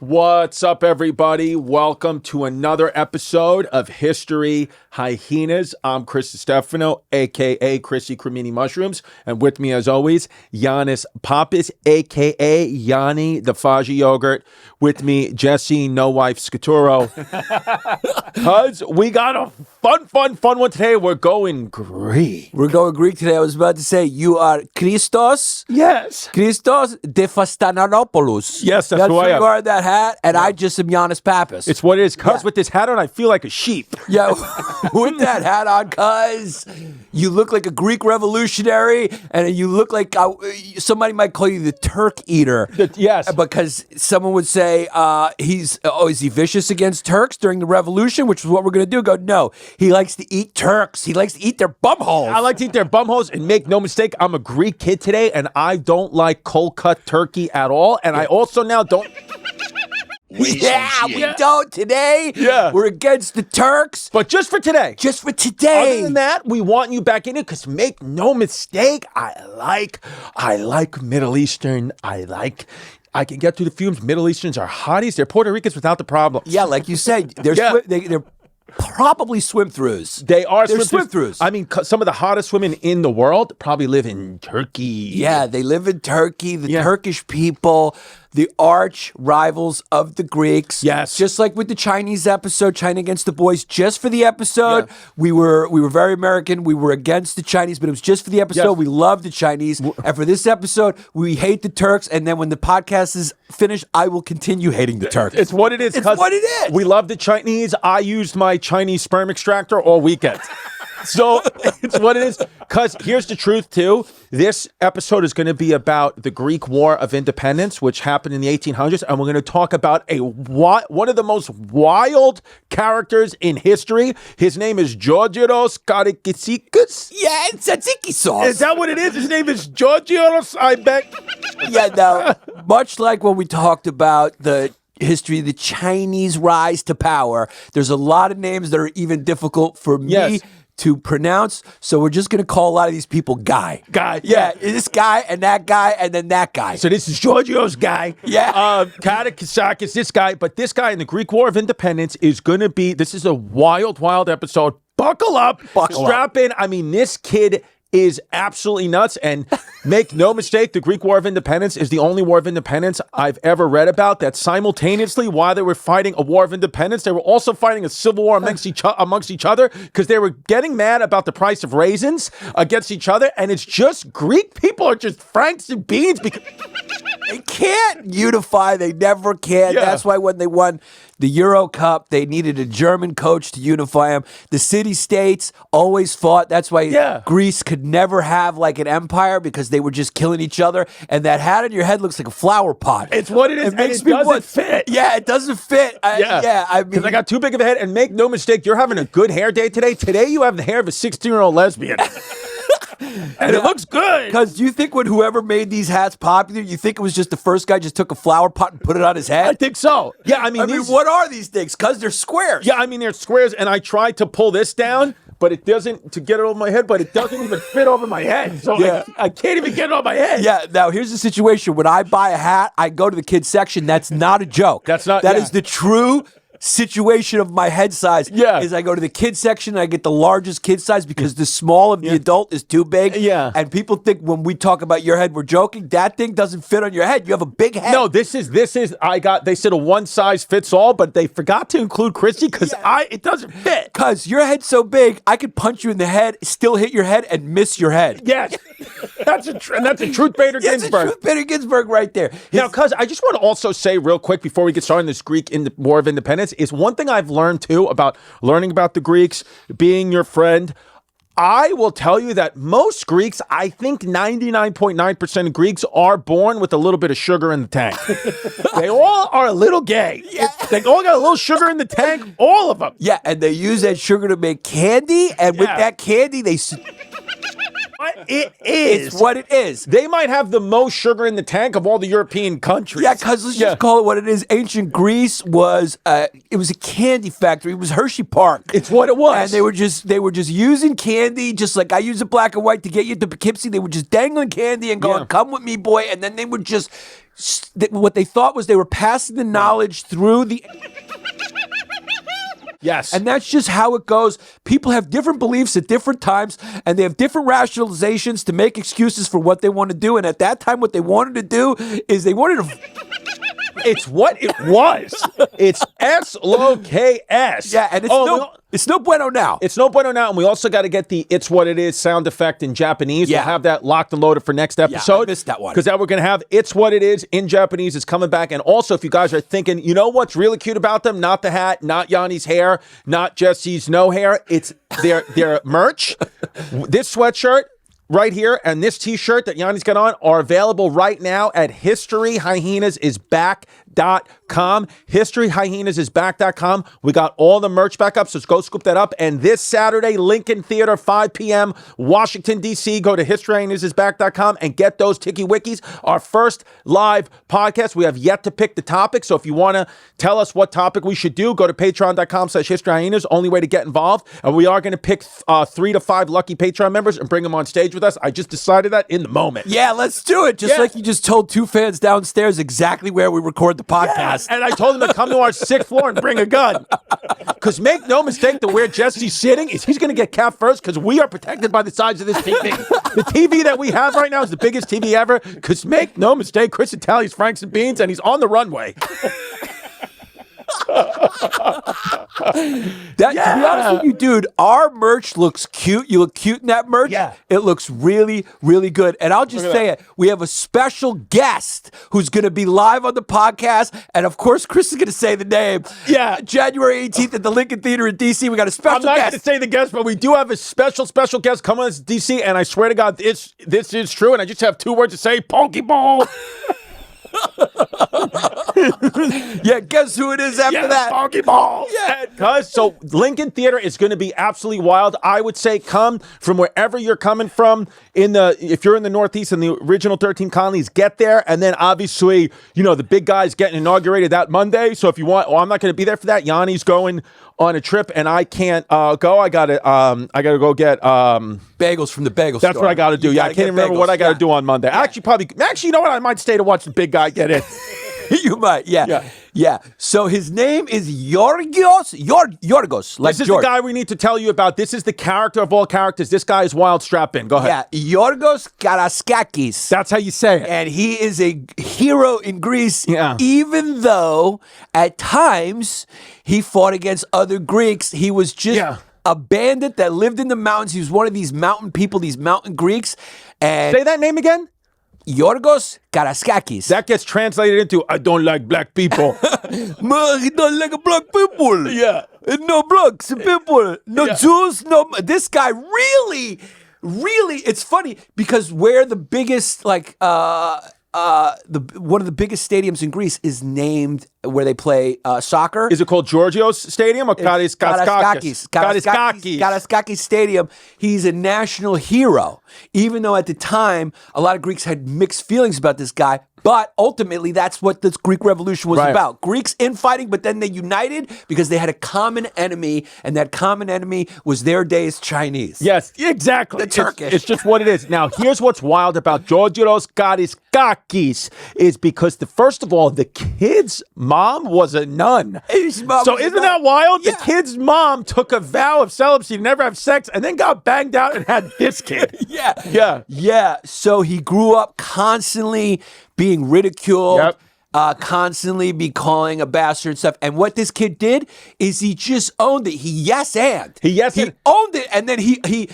What's up, everybody? Welcome to another episode of History Hyenas. I'm Chris Distefano, a.k.a. Chrissy Cremini Mushrooms. And with me, as always, Yannis Pappas, a.k.a. Yanni the Faji Yogurt. With me, Jesse No Wife Scaturo. Cuz we got a fun one today. We're going Greek. We're going Greek today. I was about to say, you are Christos. Yes. Christos Defastananopoulos. Yes, that's who I am. You are that hat, and I just am Yannis Pappas. It's what it is. Cuz with this hat on, I feel like a sheep. Yeah, with that hat on, cuz you look like a Greek revolutionary, and you look like somebody might call you the Turk eater. Yes. Because someone would say, is he vicious against Turks during the revolution, which is what we're going to do? Go, no. He likes to eat Turks. He likes to eat their bumholes. I like to eat their bumholes, and make no mistake, I'm a Greek kid today, and I don't like cold-cut turkey at all, and I also now don't... We don't today. Yeah. We're against the Turks. But just for today. Just for today. Other than that, we want you back in it, because make no mistake, I like Middle Eastern. I can get through the fumes. Middle Easterns are hotties. They're Puerto Ricans without the problem. Yeah, like you said, they're probably swim-throughs. They are swim-throughs. I mean, some of the hottest women in the world probably live in Turkey. Yeah, they live in Turkey. The Turkish people, the arch rivals of the Greeks. Yes. Just like with the Chinese episode, China Against the Boys, just for the episode, we were very American. We were against the Chinese, but it was just for the episode. Yes. We loved the Chinese. And for this episode, we hate the Turks. And then when the podcast is finished, I will continue hating the Turks. It's what it is. It's what it is. We love the Chinese. I used my Chinese sperm extractor all weekend. So it's what it is. Because here's the truth, too. This episode is going to be about the Greek War of Independence, which happened in the 1800s. And we're going to talk about one of the most wild characters in history. His name is Georgios Karaiskakis. Yeah, it's tzatziki sauce. Is that what it is? His name is Georgios, I bet. Yeah, no. Much like when we talked about the history of the Chinese rise to power, there's a lot of names that are even difficult for me to pronounce, so we're just going to call a lot of these people Guy. Yeah, this guy, and then that guy. So this is Georgios Guy. Yeah. Karaiskakis, this guy. But this guy in the Greek War of Independence is going to be, this is a wild episode. Buckle up. Strap in. I mean, this kid is absolutely nuts. And make no mistake, the Greek War of Independence is the only war of independence I've ever read about that simultaneously, while they were fighting a war of independence, they were also fighting a civil war amongst each other, because they were getting mad about the price of raisins against each other. And it's just Greek people are just Franks and beans because they can't unify. They never can. Yeah. That's why when they won the Euro Cup, they needed a German coach to unify them. The city-states always fought. That's why Greece could never have like an empire, because they were just killing each other. And that hat on your head looks like a flower pot. It's what it is. It makes me doesn't fit. Yeah, it doesn't fit. I mean, because I got too big of a head. And make no mistake, you're having a good hair day today. Today you have the hair of a 16-year-old lesbian. And it looks good. Because you think when whoever made these hats popular, you think it was just the first guy just took a flower pot and put it on his head? I think so. Yeah, I mean, what are these things? Because they're squares. Yeah, I mean, they're squares, and I tried to pull this down, but it doesn't, to get it over my head, but it doesn't even fit over my head. So I can't even get it on my head. Yeah, now here's the situation. When I buy a hat, I go to the kids section. That's not a joke. That is the true situation of my head size. Is I go to the kids section and I get the largest kid size, because the small of the adult is too big. And people think when we talk about your head, we're joking. That thing doesn't fit on your head. You have a big head. No, they said a one size fits all, but they forgot to include Chrissy, because it doesn't fit. Because your head's so big, I could punch you in the head, still hit your head, and miss your head. Yes. That's a Truth Bader Ginsburg. That's a Truth Bader Ginsburg right there. Now, cuz I just want to also say real quick before we get started on this Greek in the War of Independence, is one thing I've learned too about learning about the Greeks, being your friend. I will tell you that most Greeks, I think 99.9% of Greeks, are born with a little bit of sugar in the tank. They all are a little gay. Yeah. They all got a little sugar in the tank, all of them. Yeah, and they use that sugar to make candy, and with that candy, they... It is. It's what it is. They might have the most sugar in the tank of all the European countries. Yeah, because let's just call it what it is. Ancient Greece was it was a candy factory. It was Hershey Park. It's what it was. And they were just using candy, just like I use a black and white to get you to Poughkeepsie. They were just dangling candy and going, "Come with me, boy." And then they would just what they thought was they were passing the knowledge through the. Yes. And that's just how it goes. People have different beliefs at different times, and they have different rationalizations to make excuses for what they want to do. And at that time, what they wanted to do is they wanted to... It's what it was. It's S-L-O-K-S. Yeah, and it's no bueno now. It's no bueno now, and we also got to get the "It's What It Is" sound effect in Japanese. Yeah. We'll have that locked and loaded for next episode. Yeah, I missed that one. Because now we're going to have "It's What It Is" in Japanese. It's coming back. And also, if you guys are thinking, you know what's really cute about them? Not the hat, not Yanni's hair, not Jesse's no hair. It's their merch. This sweatshirt right here and this t-shirt that Yanni's got on are available right now at historyhyenasisback.com. Historyhyenasisback.com. We got all the merch back up, so go scoop that up. And this Saturday, Lincoln Theater, 5 p.m., Washington, D.C. Go to historyhyenasisback.com and get those Tiki Wikis. Our first live podcast. We have yet to pick the topic, so if you want to tell us what topic we should do, go to patreon.com/historyhyenas. Only way to get involved. And we are going to pick 3 to 5 lucky Patreon members and bring them on stage with us. I just decided that in the moment. Yeah, let's do it. Just like you just told 2 fans downstairs exactly where we record the podcast. And I told them to come to our 6th floor and bring a gun. Because make no mistake, the where Jesse's sitting is he's going to get capped first because we are protected by the sides of this TV. The TV that we have right now is the biggest TV ever. Because make no mistake, Chris Italia's Franks and Beans, and he's on the runway. To be honest with you, dude, our merch looks cute. You look cute in that merch. Yeah. It looks really, really good. And I'll just say it. We have a special guest who's going to be live on the podcast. And of course, Chris is going to say the name. Yeah. January 18th at the Lincoln Theater in D.C. We got a special guest. I'm not going to say the guest, but we do have a special guest coming to D.C. And I swear to God, this is true. And I just have 2 words to say, Pokeball. Yeah, guess who it is after that? Pokeball. Yeah. So Lincoln Theater is going to be absolutely wild. I would say come from wherever you're coming from. If you're in the Northeast and the original 13 colonies, get there. And then obviously, the big guy's getting inaugurated that Monday. So if you want, I'm not going to be there for that. Yanni's going on a trip and I can't go. I gotta go get bagels from the bagel store. That's what I gotta do. I can't even remember what I gotta do on Monday. Actually, you know what? I might stay to watch the big guy get in. You might, yeah. So his name is Georgios. Like this is George. the guy we need to tell you about. This is the character of all characters. This guy is wild. Strap in. Go ahead. Yeah, Georgios Karaiskakis. That's how you say it. And he is a hero in Greece, even though at times he fought against other Greeks. He was just a bandit that lived in the mountains. He was one of these mountain people, these mountain Greeks. And say that name again. Georgios Karaiskakis. That gets translated into "I don't like black people." He don't like black people. Yeah. No blacks people. No Jews. No. This guy really, it's funny because where the biggest one of the biggest stadiums in Greece is named where they play soccer. Is it called Georgios Stadium or Karaiskakis? Karaiskakis Stadium. He's a national hero, even though at the time a lot of Greeks had mixed feelings about this guy. But ultimately, that's what this Greek Revolution was about. Greeks infighting, but then they united because they had a common enemy, and that common enemy was their day's Chinese. Yes, exactly. The Turkish. It's just what it is. Now, here's what's wild about Georgios Karaiskakis is because, first of all, the kid's mom was a nun. Isn't that wild? Yeah. The kid's mom took a vow of celibacy to never have sex and then got banged out and had this kid. Yeah. So he grew up constantly being ridiculed, constantly be calling a bastard and stuff. And what this kid did is he just owned it. He owned it, and then he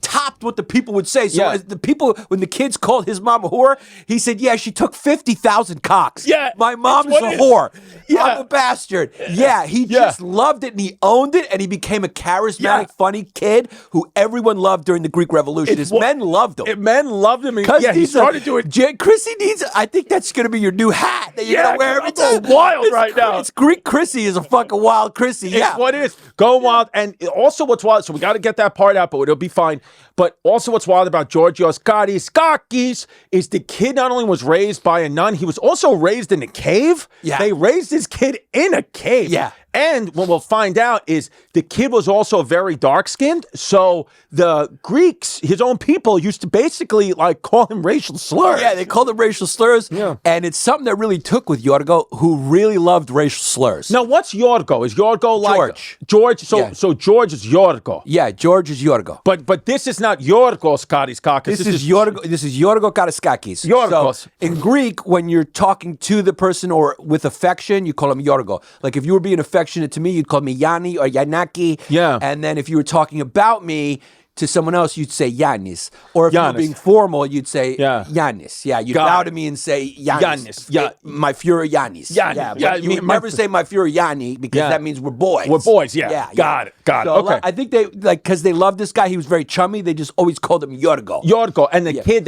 topped what the people would say. So as the people, when the kids called his mom a whore, he said, "Yeah, she took 50,000 cocks. Yeah, my mom is a whore." I'm a bastard. Yeah, he just loved it and he owned it and he became a charismatic, funny kid who everyone loved during the Greek Revolution. His men loved him. Men loved him. Yeah, he started doing. Chrissy needs. I think that's going to be your new hat that you're going to wear every time. Go wild right now. It's Greek Chrissy is a fucking wild Chrissy. Yeah, it's what it is. Go wild. And also, what's wild? So we got to get that part out, but it'll be fine. But also, what's wild about Georgios Karaiskakis is the kid not only was raised by a nun, he was also raised in a cave. Yeah, they raised his kid in a cave. Yeah. And what we'll find out is the kid was also very dark-skinned. So the Greeks, his own people, used to basically like call him racial slurs. Yeah, they called him racial slurs. Yeah. And it's something that really took with Yorgo, who really loved racial slurs. Now, what's Yorgo? Is Yorgo like George? So George is Yorgo. Yeah, George is Yorgo. But this is not Yorgos Karaiskakis. This is Yorgo Karaiskakis. Yorgos. So in Greek, when you're talking to the person or with affection, you call him Yorgo. Like if you were being affectionate to me, you'd call me Yanni or Yanaki. Yeah. And then if you were talking about me to someone else, you'd say Yannis. Or if you were Giannis. being formal, you'd say Yannis. Yeah, you'd bow to me and say Yannis. Yeah. My Führer Yannis. Yeah. But you would never say my Führer Yanni because that means we're boys. We're boys, yeah. Got it. So Okay. I think they, like, because they loved this guy, he was very chummy, they just always called him Yorgo. Yorgo. And the kid,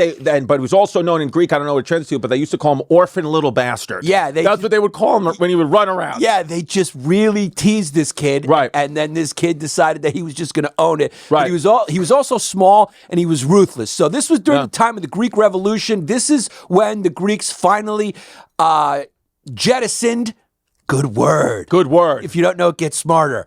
but it was also known in Greek, I don't know what it translates to, but they used to call him orphan little bastard. Yeah. That's what they would call him when he would run around. Yeah, they just really teased this kid. Right. And then this kid decided that he was just going to own it. Right. But he was also small and he was ruthless. So this was during the time of the Greek Revolution. This is when the Greeks finally jettisoned, good word. If you don't know it, get smarter.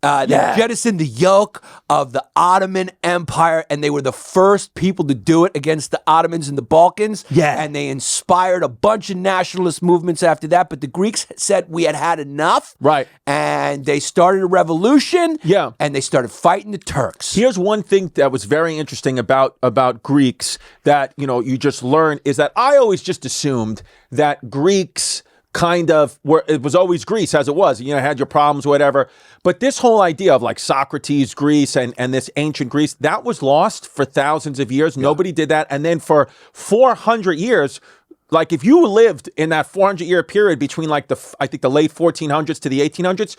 They jettisoned the yoke of the Ottoman Empire, and they were the first people to do it against the Ottomans in the Balkans. Yeah. And they inspired a bunch of nationalist movements after that, but the Greeks said we had had enough. Right. And they started a revolution. Yeah. And they started fighting the Turks. Here's one thing that was very interesting about Greeks that, you just learn is that I always just assumed that Greeks kind of it was always Greece as it was, had your problems, whatever. But this whole idea of like Socrates, Greece, and this ancient Greece, that was lost for thousands of years. Nobody did that. And then for 400 years, like if you lived in that 400-year period between like I think the late 1400s to the 1800s,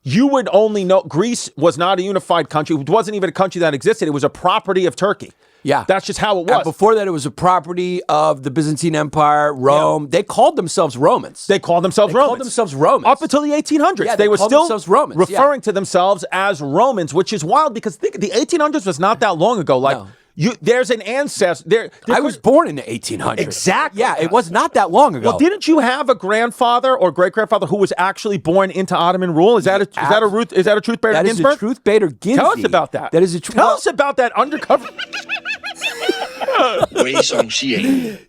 you would only know Greece was not a unified country. It wasn't even a country that existed. It was a property of Turkey. Yeah. That's just how it was. And before that, it was a property of the Byzantine Empire, Rome. They called themselves Romans. They called themselves Romans. Up until the 1800s. Yeah, they were still Romans, referring to themselves as Romans, which is wild because the 1800s was not that long ago. Like, there's an ancestor. I was born in the 1800s. Exactly. Yeah, it was not that long ago. Well, didn't you have a grandfather or great-grandfather who was actually born into Ottoman rule? Is that a truth Bader Ginsburg? That is a truth Bader Ginsburg. Tell us about that. Tell us about that undercover.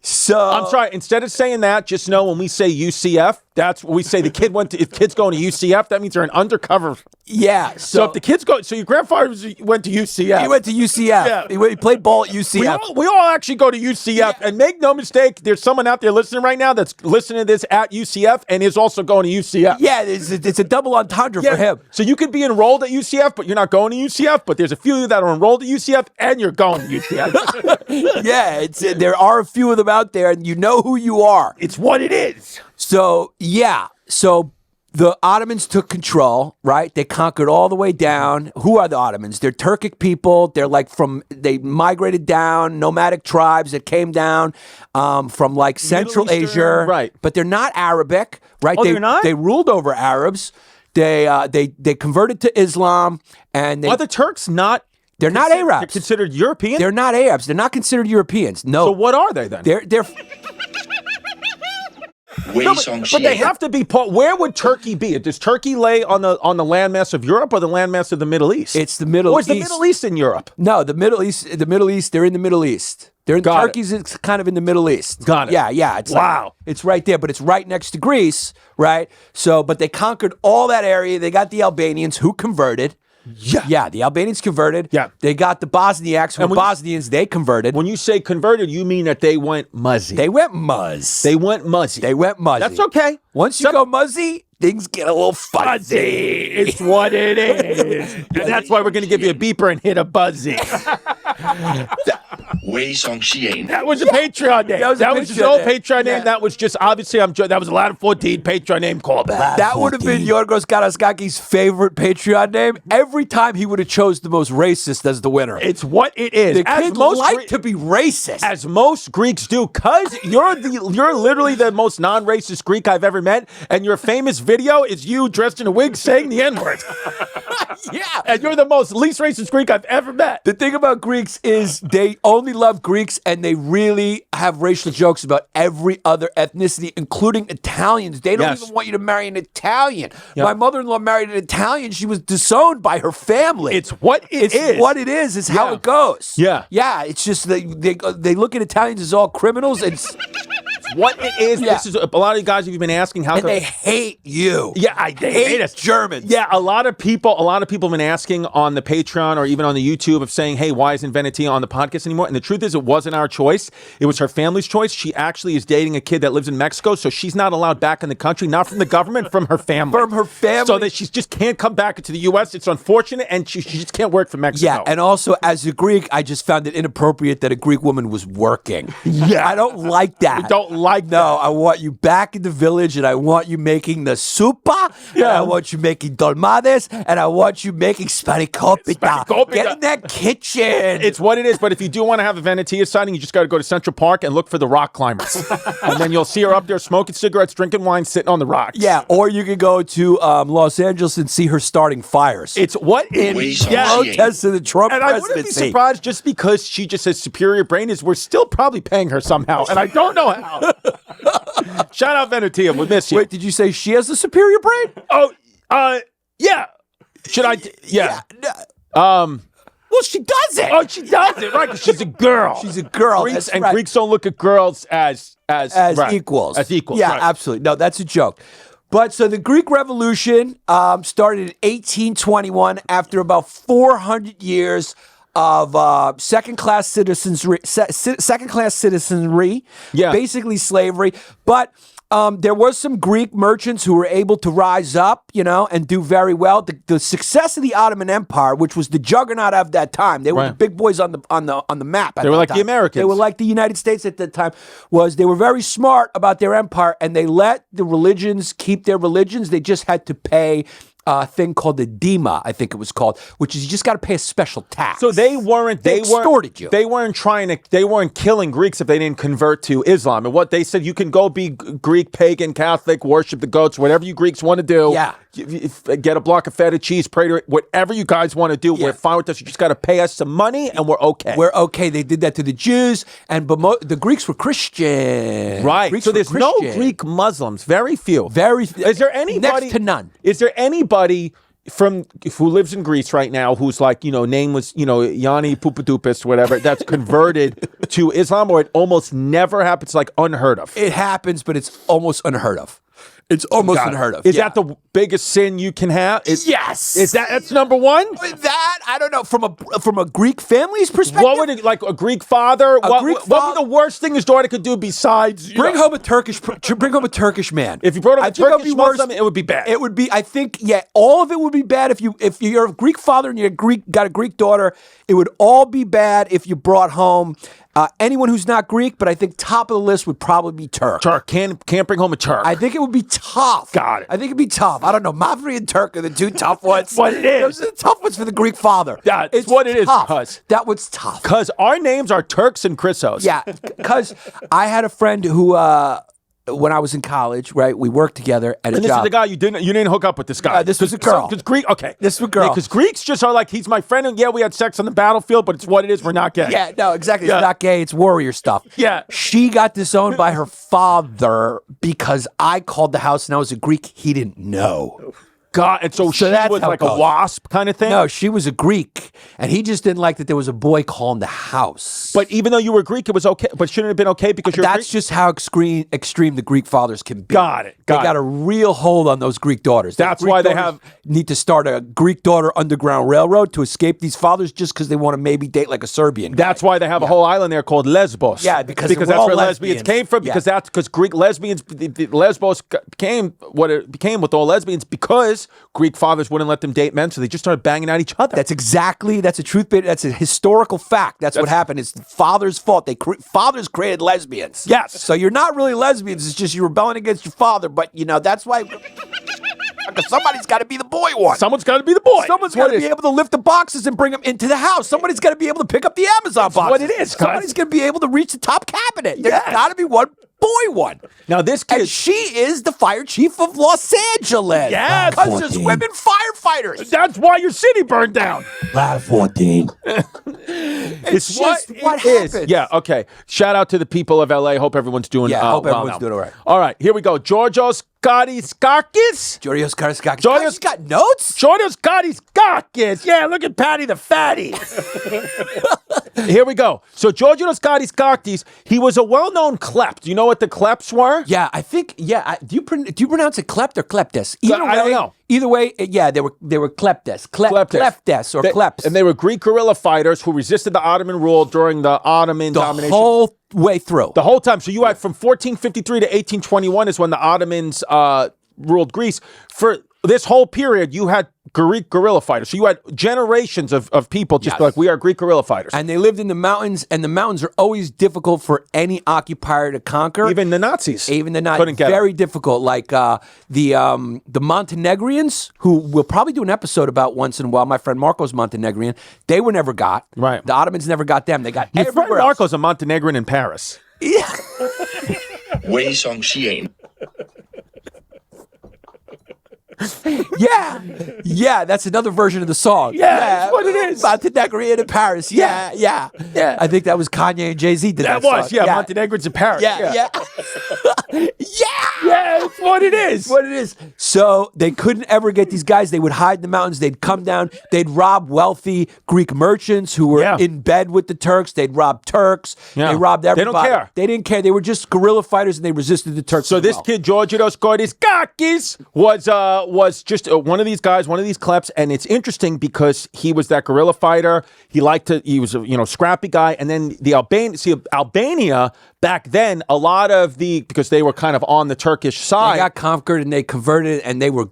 So I'm sorry. Instead of saying that, just know when we say UCF, that's what we say. If kids going to UCF, that means they're an undercover. Yeah. So if the kids go, so your grandfather went to UCF. He went to UCF. Yeah. He played ball at UCF. We all actually go to UCF, and make no mistake, there's someone out there listening right now that's listening to this at UCF and is also going to UCF. Yeah, it's a double entendre for him. So you could be enrolled at UCF, but you're not going to UCF. But there's a few that are enrolled at UCF, and you're going to UCF. Yeah, there are a few of them out there, and you know who you are. It's what it is. So the Ottomans took control, right? They conquered all the way down. Who are the Ottomans? They're Turkic people. They're they migrated down, nomadic tribes that came down from like Central Asia. Right. But they're not Arabic, right? Oh, they're not? They ruled over Arabs. They converted to Islam. And are the Turks not? They're not Arabs. They're considered European? They're not Arabs. They're not considered Europeans. No. So what are they then? They're but they have to be. Where would Turkey be? Does Turkey lay on the landmass of Europe or the landmass of the Middle East? It's the Middle East. Or is the Middle East in Europe? No, the Middle East. They're in the Middle East. Turkey's kind of in the Middle East. Got it. Yeah. It's right there, but it's right next to Greece, right? So, but they conquered all that area. They got the Albanians who converted. Yeah, the Albanians converted. Yeah. They got the Bosniaks who were Bosnians. They converted. When you say converted, you mean that they went muzzy. They went muzz. That's okay. Once you go muzzy, things get a little fuzzy. It's what it is. And that's why we're going to give you a beeper and hit a buzzy. That was a Patreon name. That was his old Patreon name. That was just, obviously, that was a Ladder 14 Patreon name called. That would have been Georgios Karaiskakis' favorite Patreon name. Every time he would have chose the most racist as the winner. It's what it is. The kids like to be racist. As most Greeks do, because you're literally the most non-racist Greek I've ever met, and your famous video is you dressed in a wig saying the N-word. Yeah. And you're the least racist Greek I've ever met. The thing about Greeks is they only love Greeks, and they really have racial jokes about every other ethnicity, including Italians. They don't even want you to marry an Italian. Yep. My mother-in-law married an Italian. She was disowned by her family. It's what it is. What it is how it goes. Yeah. Yeah, it's just they look at Italians as all criminals. It's what it is. Yeah. This is a lot of you guys have been asking how. And they hate you. Yeah, they hate us. Germans. Yeah, a lot of people have been asking on the Patreon or even on the YouTube of saying, hey, why isn't Venetia on the podcast anymore? And the truth is, it wasn't our choice. It was her family's choice. She actually is dating a kid that lives in Mexico, so she's not allowed back in the country, not from the government, from her family. From her family. So that she just can't come back into the U.S. It's unfortunate, and she just can't work for Mexico. Yeah, and also, as a Greek, I just found it inappropriate that a Greek woman was working. Yeah. I don't like that. I don't like that. No, I want you back in the village, and I want you making the supa, and I want you making dolmades, and I want you making sparikopita. Get in that kitchen. It's what it is, but if you do want to have a Venetia sighting, you just got to go to Central Park and look for the rock climbers. And then you'll see her up there smoking cigarettes, drinking wine, sitting on the rocks. Yeah, or you can go to Los Angeles and see her starting fires. It's what it is. Protest to the Trump presidency. I wouldn't be surprised just because she just has superior brain is we're still probably paying her somehow, and I don't know how. Shout out Venetia, we miss you. Wait, did you say she has a superior brain? Oh, yeah. Should I? Yeah. Well, she does it. Oh, she does it, right? Because she's a girl. She's a girl. Greeks don't look at girls as right. equals. As equals. Yeah, right. absolutely. No, that's a joke. But so the Greek Revolution started in 1821 after about 400 years of second-class citizenry, basically slavery. But there was some Greek merchants who were able to rise up, and do very well. The success of the Ottoman Empire, which was the juggernaut of that time, they were the big boys on the map. They were like the Americans. They were like the United States at that time. They were very smart about their empire, and they let the religions keep their religions. They just had to pay a thing called the dema, I think it was called, which is you just got to pay a special tax. So they extorted you. They weren't killing Greeks if they didn't convert to Islam. And what they said, you can go be Greek, pagan, Catholic, worship the goats, whatever you Greeks want to do. Yeah. Get a block of feta cheese, pray to it, whatever you guys want to do. Yeah. We're fine with this. You just got to pay us some money and we're okay. We're okay. They did that to the Jews, the Greeks were Christian. Right. Greeks so there's no Greek Muslims. Very few. Is there anybody? Next to none. Is there anybody who lives in Greece right now who's like, name was, Yannis Pappas, whatever, that's converted to Islam, or it almost never happens? It's like unheard of. It happens, but it's almost unheard of. It's almost unheard of. Is that the biggest sin you can have? Yes. That's number one? That, I don't know, from a Greek family's perspective? What would it, like a Greek father? What would be the worst thing his daughter could do besides bring home a Turkish man? If you brought up a Turkish Muslim, it would be bad. It would be, I think, all of it would be bad if you're a Greek father and you got a Greek daughter. It would all be bad if you brought home anyone who's not Greek, but I think top of the list would probably be Turk. Turk. Can't bring home a Turk. I think it would be tough. Got it. I think it'd be tough. I don't know. Bravery and Turk are the two tough ones. What it is. Those are the tough ones for the Greek father. Yeah, it's what it tough. Is. That one's tough. Because our names are Turks and Chrysos. Yeah, because I had a friend who... when I was in college, right, we worked together at a job. And this is the guy you didn't hook up with this guy. This was a girl. Because Greek, okay. This was a girl. Because Greeks just are like, he's my friend, and yeah, we had sex on the battlefield, but it's what it is, we're not gay. Yeah, no, exactly. It's not gay, it's warrior stuff. Yeah. She got disowned by her father because I called the house and I was a Greek he didn't know. God, and so she was like a wasp kind of thing? No, she was a Greek, and he just didn't like that there was a boy calling the house. But even though you were Greek, it was okay, but shouldn't it have been okay because you're That's just how extreme the Greek fathers can be. Got it. They got a real hold on those Greek daughters. That's why they need to start a Greek daughter underground railroad to escape these fathers just because they want to maybe date like a Serbian guy. That's why they have a whole island there called Lesbos. Yeah, because that's where lesbians came from, because Greek lesbians, Lesbos became what it became with all lesbians because because Greek fathers wouldn't let them date men, so they just started banging at each other. That's a truth bit. That's a historical fact. That's what happened. It's the father's fault. Fathers created lesbians. Yes. So you're not really lesbians. It's just you're rebelling against your father. But, that's why somebody's got to be the boy one. Someone's got to be the boy. Someone's got to be able to lift the boxes and bring them into the house. Somebody's got to be able to pick up the Amazon boxes. What it is, Somebody's going to be able to reach the top cabinet. There's got to be one boy one. Now this kid, and she is the fire chief of Los Angeles. Yes. Because there's women firefighters. That's why your city burned down. Lot 14. It's just what happens. Yeah, okay. Shout out to the people of LA. Hope everyone's doing hope well everyone's now. doing all right. All right, here we go. Georgios Karaiskakis. Georgios Karaiskakis. You got notes? Georgios Karaiskakis. Yeah, look at Patty the Fatty. Here we go. So Georgios Karaiskakis, he was a well-known klept. Do you know what the klepts were? Yeah, I think. Yeah, do you pronounce it klept or kleptes? I don't know. Either way, they were kleptes, kleptes or kleps, and they were Greek guerrilla fighters who resisted the Ottoman rule during the Ottoman domination. The whole way through. The whole time. So you had from 1453 to 1821 is when the Ottomans ruled Greece. For this whole period, you had Greek guerrilla fighters. So you had generations of people just like, we are Greek guerrilla fighters. And they lived in the mountains, and the mountains are always difficult for any occupier to conquer. Even the Nazis. Even the Nazis. Very difficult. Like the Montenegrians, who we'll probably do an episode about once in a while. My friend Marco's Montenegrin. They were never got. Right. The Ottomans never got them. They got Your everywhere friend Marco's a Montenegrin in Paris. Yeah. Wei Song Xian. Yeah, that's another version of the song. Yeah, that's what it is. Montenegrin in Paris. Yeah. I think that was Kanye and Jay-Z did that was, song. yeah, Montenegrins in Paris. Yeah. Yeah, that's what it is. What it is. So they couldn't ever get these guys. They would hide in the mountains. They'd come down. They'd rob wealthy Greek merchants who were in bed with the Turks. They'd rob Turks. They robbed everybody. They don't care. They didn't care. They were just guerrilla fighters, and they resisted the Turks. So this kid, Georgios Karaiskakis, was just one of these guys, one of these kleps, and it's interesting because he was that guerrilla fighter. He was a scrappy guy, and then Albania back then, a lot of because they were kind of on the Turkish side. They got conquered and they converted, and they were.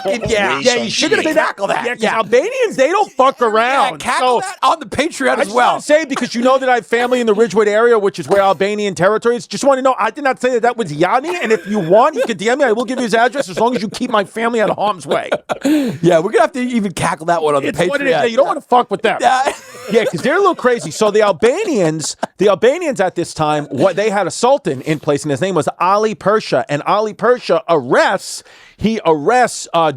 You should have tackle that. Yeah, Albanians, they don't fuck around. Cackle that on the Patreon as well. I just want to say, because you know that I have family in the Ridgewood area, which is where Albanian territory is. Just want to know, I did not say that was Yanni, and if you want, you can DM me. I will give you his address as long as you keep my family out of harm's way. Yeah, we're going to have to even cackle that one on the Patreon. What it is. You don't want to fuck with them. Yeah, because they're a little crazy. So the Albanians at this time, they had a sultan in place, and his name was Ali Persha, and Ali Persha arrests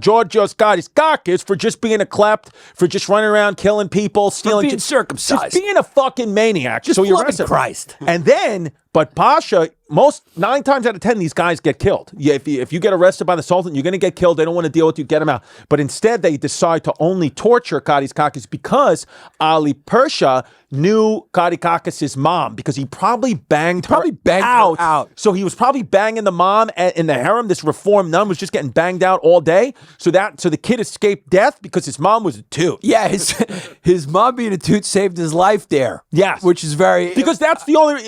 Georgios Karaiskakis for just being a klept, for just running around killing people, stealing, for being circumcised, just being a fucking maniac. Just loving Christ. And then, but Pasha, 9 times out of 10, these guys get killed. Yeah, if you get arrested by the Sultan, you're going to get killed. They don't want to deal with you. Get him out. But instead, they decide to only torture Karaiskakis because Ali Persha knew Karaiskakis' mom, because he probably banged her out. So he was probably banging the mom in the harem. This reformed nun was just getting banged out all day. So the kid escaped death because his mom was a toot. Yeah, his mom being a toot saved his life there. Yes. Which is very... Because that's the only...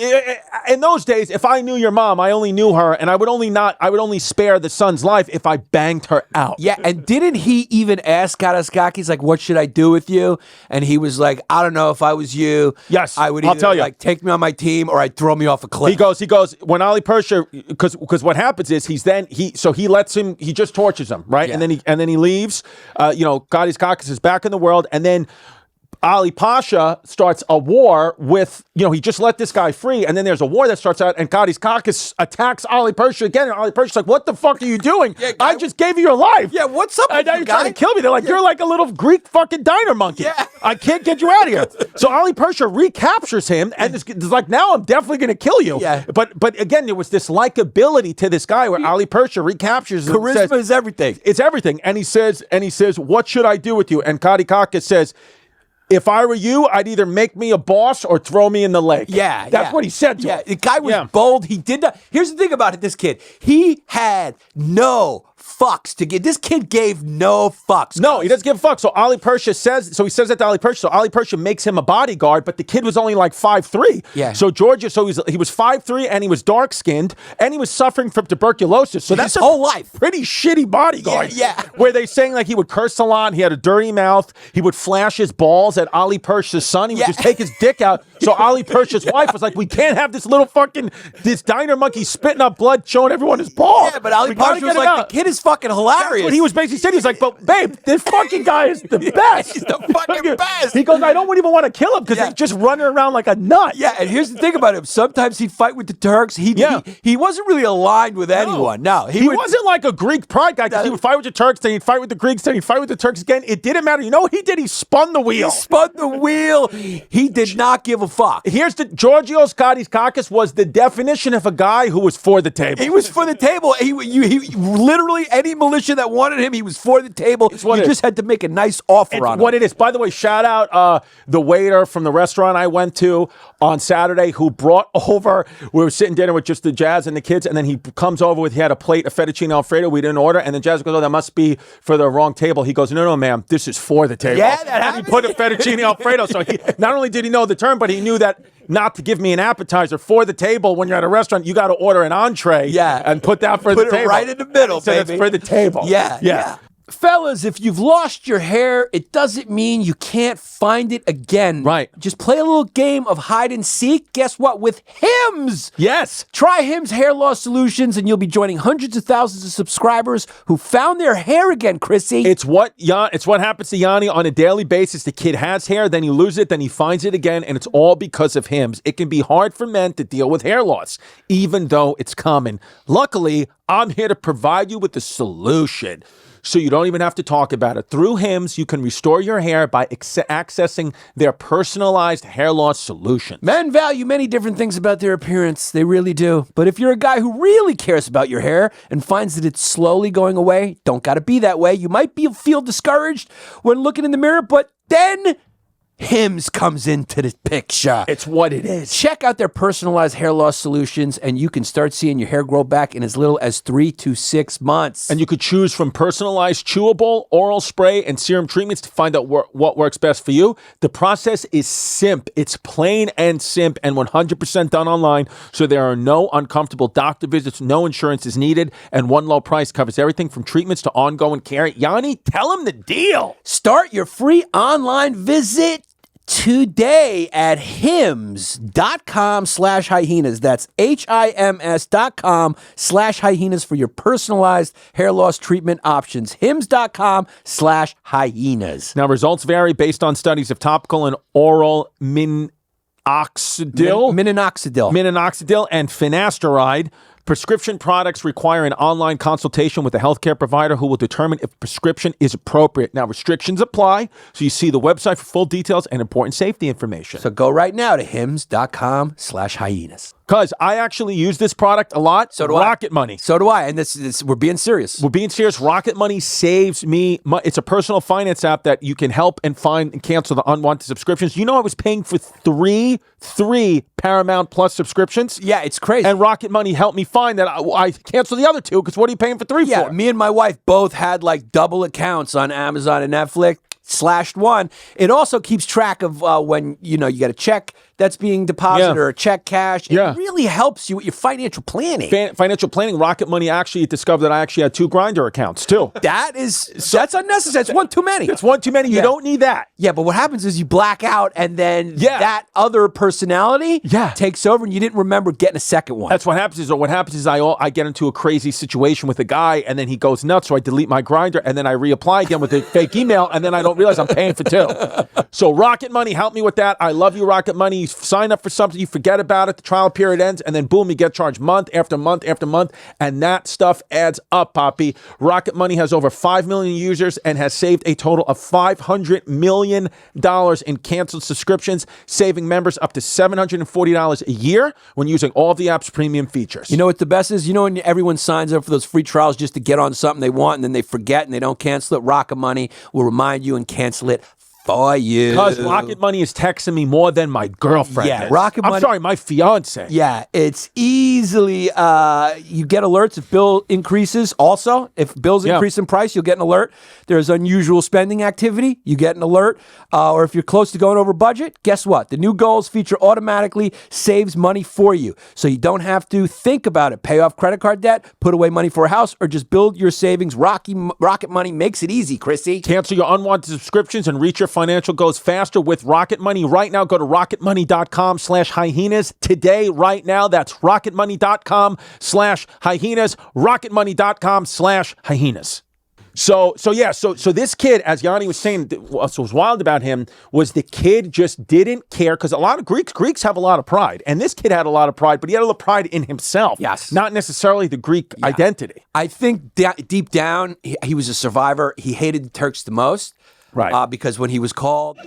In those days, if I knew your mom, I only knew her, and I would only spare the son's life if I banged her out. Yeah, and didn't he even ask Karaiskakis, like, what should I do with you? And he was like, I don't know, if I was you, yes, I would either, I'll tell you, like, take me on my team or I'd throw me off a cliff. He goes, when Ali Persha, because what happens is he just tortures him, right? Yeah. And then he leaves. Karaiskakis is back in the world, and then Ali Pasha starts a war with, he just let this guy free, and then there's a war that starts out, and Karaiskakis attacks Ali Persha again, and Ali Persha's like, what the fuck are you doing? Yeah, I just gave you your life. Yeah, what's up and now you're trying to kill me. They're like, you're like a little Greek fucking diner monkey. Yeah. I can't get you out of here. So Ali Persha recaptures him, and it's like, now I'm definitely going to kill you. Yeah. But again, there was this likability to this guy where Ali Persha recaptures him. Charisma is everything. It's everything. And he says, what should I do with you? And Karaiskakis says, if I were you, I'd either make me a boss or throw me in the lake. Yeah, that's what he said to him. The guy was bold. He did not. Here's the thing about it, this kid. He had no fucks to get. This kid gave no fucks. No, he doesn't give a fuck. So Ali Persha says, he says that to Ali Persha. So Ali Persha makes him a bodyguard, but the kid was only like 5'3". Yeah. So Georgia, he was 5'3", and he was dark skinned, and he was suffering from tuberculosis. So that's his whole life. Pretty shitty bodyguard. Yeah. Where they saying like he would curse a lot, he had a dirty mouth, he would flash his balls at Ali Persha's son, he would just take his dick out. So Ali Persha's wife was like, we can't have this little this diner monkey spitting up blood, showing everyone his balls. Yeah, but Ali Persha was like, the kid is fucking hilarious. That's what he was basically saying. He was like, but babe, this fucking guy is the best. He's the fucking best. He goes, I don't even want to kill him because he's just running around like a nut. Yeah, and here's the thing about him. Sometimes he'd fight with the Turks. He wasn't really aligned with anyone. No, he wasn't like a Greek pride guy because he would fight with the Turks, then he'd fight with the Greeks, then he'd fight with the Turks again. It didn't matter. You know what he did? He spun the wheel. He did not give a fuck. Here's the Georgios Karaiskakis was the definition of a guy who was for the table. He was for the table. He literally, any militia that wanted him, he was for the table. You just had to make a nice offer on him. What it is. By the way, shout out the waiter from the restaurant I went to on Saturday who brought over, we were sitting dinner with just the Jazz and the kids, and then he comes over he had a plate of fettuccine Alfredo we didn't order, and then Jazz goes, oh, that must be for the wrong table. He goes, no, ma'am, this is for the table. Yeah, that happened. And he put a fettuccine Alfredo, so he, not only did he know the term, but he knew that not to give me an appetizer for the table when you're at a restaurant, you got to order an entree and put that for the table. Put it right in the middle, so baby. it's for the table. Yeah. Fellas, if you've lost your hair, it doesn't mean you can't find it again. Right. Just play a little game of hide and seek. Guess what? With Hims. Yes. Try Hims Hair Loss Solutions, and you'll be joining hundreds of thousands of subscribers who found their hair again, Chrissy. It's what happens to Yanni on a daily basis. The kid has hair, then he loses it, then he finds it again, and it's all because of Hims. It can be hard for men to deal with hair loss, even though it's common. Luckily, I'm here to provide you with the solution. So you don't even have to talk about it. Through Hims, you can restore your hair by accessing their personalized hair loss solution. Men value many different things about their appearance. They really do. But if you're a guy who really cares about your hair and finds that it's slowly going away, don't gotta be that way. You might feel discouraged when looking in the mirror, but then Hims comes into the picture. It's what it is. Check out their personalized hair loss solutions, and you can start seeing your hair grow back in as little as 3 to 6 months. And you could choose from personalized chewable, oral spray, and serum treatments to find out what works best for you. The process is simp. It's plain and simp and 100% done online, so there are no uncomfortable doctor visits, no insurance is needed, and one low price covers everything from treatments to ongoing care. Yanni, tell them the deal. Start your free online visit today at hims.com/hyenas. That's HIMS.com/hyenas for your personalized hair loss treatment options. hims.com/hyenas. Now, results vary based on studies of topical and oral minoxidil and finasteride. Prescription products require an online consultation with a healthcare provider who will determine if prescription is appropriate. Now, restrictions apply, so you see the website for full details and important safety information. So go right now to hims.com/hyenas. Because I actually use this product a lot. So do Rocket Money. So do I. And this we're being serious. We're being serious. Rocket Money saves me. It's a personal finance app that you can help and find and cancel the unwanted subscriptions. You know, I was paying for three Paramount Plus subscriptions. Yeah, it's crazy. And Rocket Money helped me find that I canceled the other two because what are you paying for three for? Me and my wife both had like double accounts on Amazon and Netflix. Slashed one. It also keeps track of when you get a check that's being deposited or a check cash. It really helps you with your financial planning. Financial planning. Rocket Money actually discovered that I actually had 2 Grindr accounts too. That's unnecessary. It's one too many. It's one too many. You don't need that. Yeah, but what happens is you black out and then that other personality takes over and you didn't remember getting a second one. That's what happens is I get into a crazy situation with a guy and then he goes nuts, so I delete my Grindr and then I reapply again with a fake email and then I don't realize I'm paying for 2. So Rocket Money, help me with that. I love you, Rocket Money. You sign up for something, you forget about it, the trial period ends, and then boom, you get charged month after month after month, and that stuff adds up, Poppy. Rocket Money has over 5 million users and has saved a total of $500 million in canceled subscriptions, saving members up to $740 a year when using all of the app's premium features. You know what the best is? You know when everyone signs up for those free trials just to get on something they want and then they forget and they don't cancel it? Rocket Money will remind you and cancel it for you. Because Rocket Money is texting me more than my girlfriend. Yeah, is. Rocket Money. I'm sorry, my fiance. Yeah, it's easily, you get alerts if bill increases. Also, if bills increase in price, you'll get an alert. There's unusual spending activity, you get an alert. Or if you're close to going over budget, guess what? The new goals feature automatically saves money for you. So you don't have to think about it. Pay off credit card debt, put away money for a house, or just build your savings. Rocket Money makes it easy, Chrissy. Cancel your unwanted subscriptions and reach your financial goals faster with Rocket Money. Right now, go to rocketmoney.com/hyenas today, right now. That's rocketmoney.com/hyenas, rocketmoney.com/hyenas. So this kid, as Yanni was saying, what was wild about him was the kid just didn't care, because a lot of Greeks have a lot of pride, and this kid had a lot of pride, but he had a lot of pride in himself. Yes. Not necessarily the Greek identity. I think deep down, he was a survivor. He hated the Turks the most. Right. Because when he was called...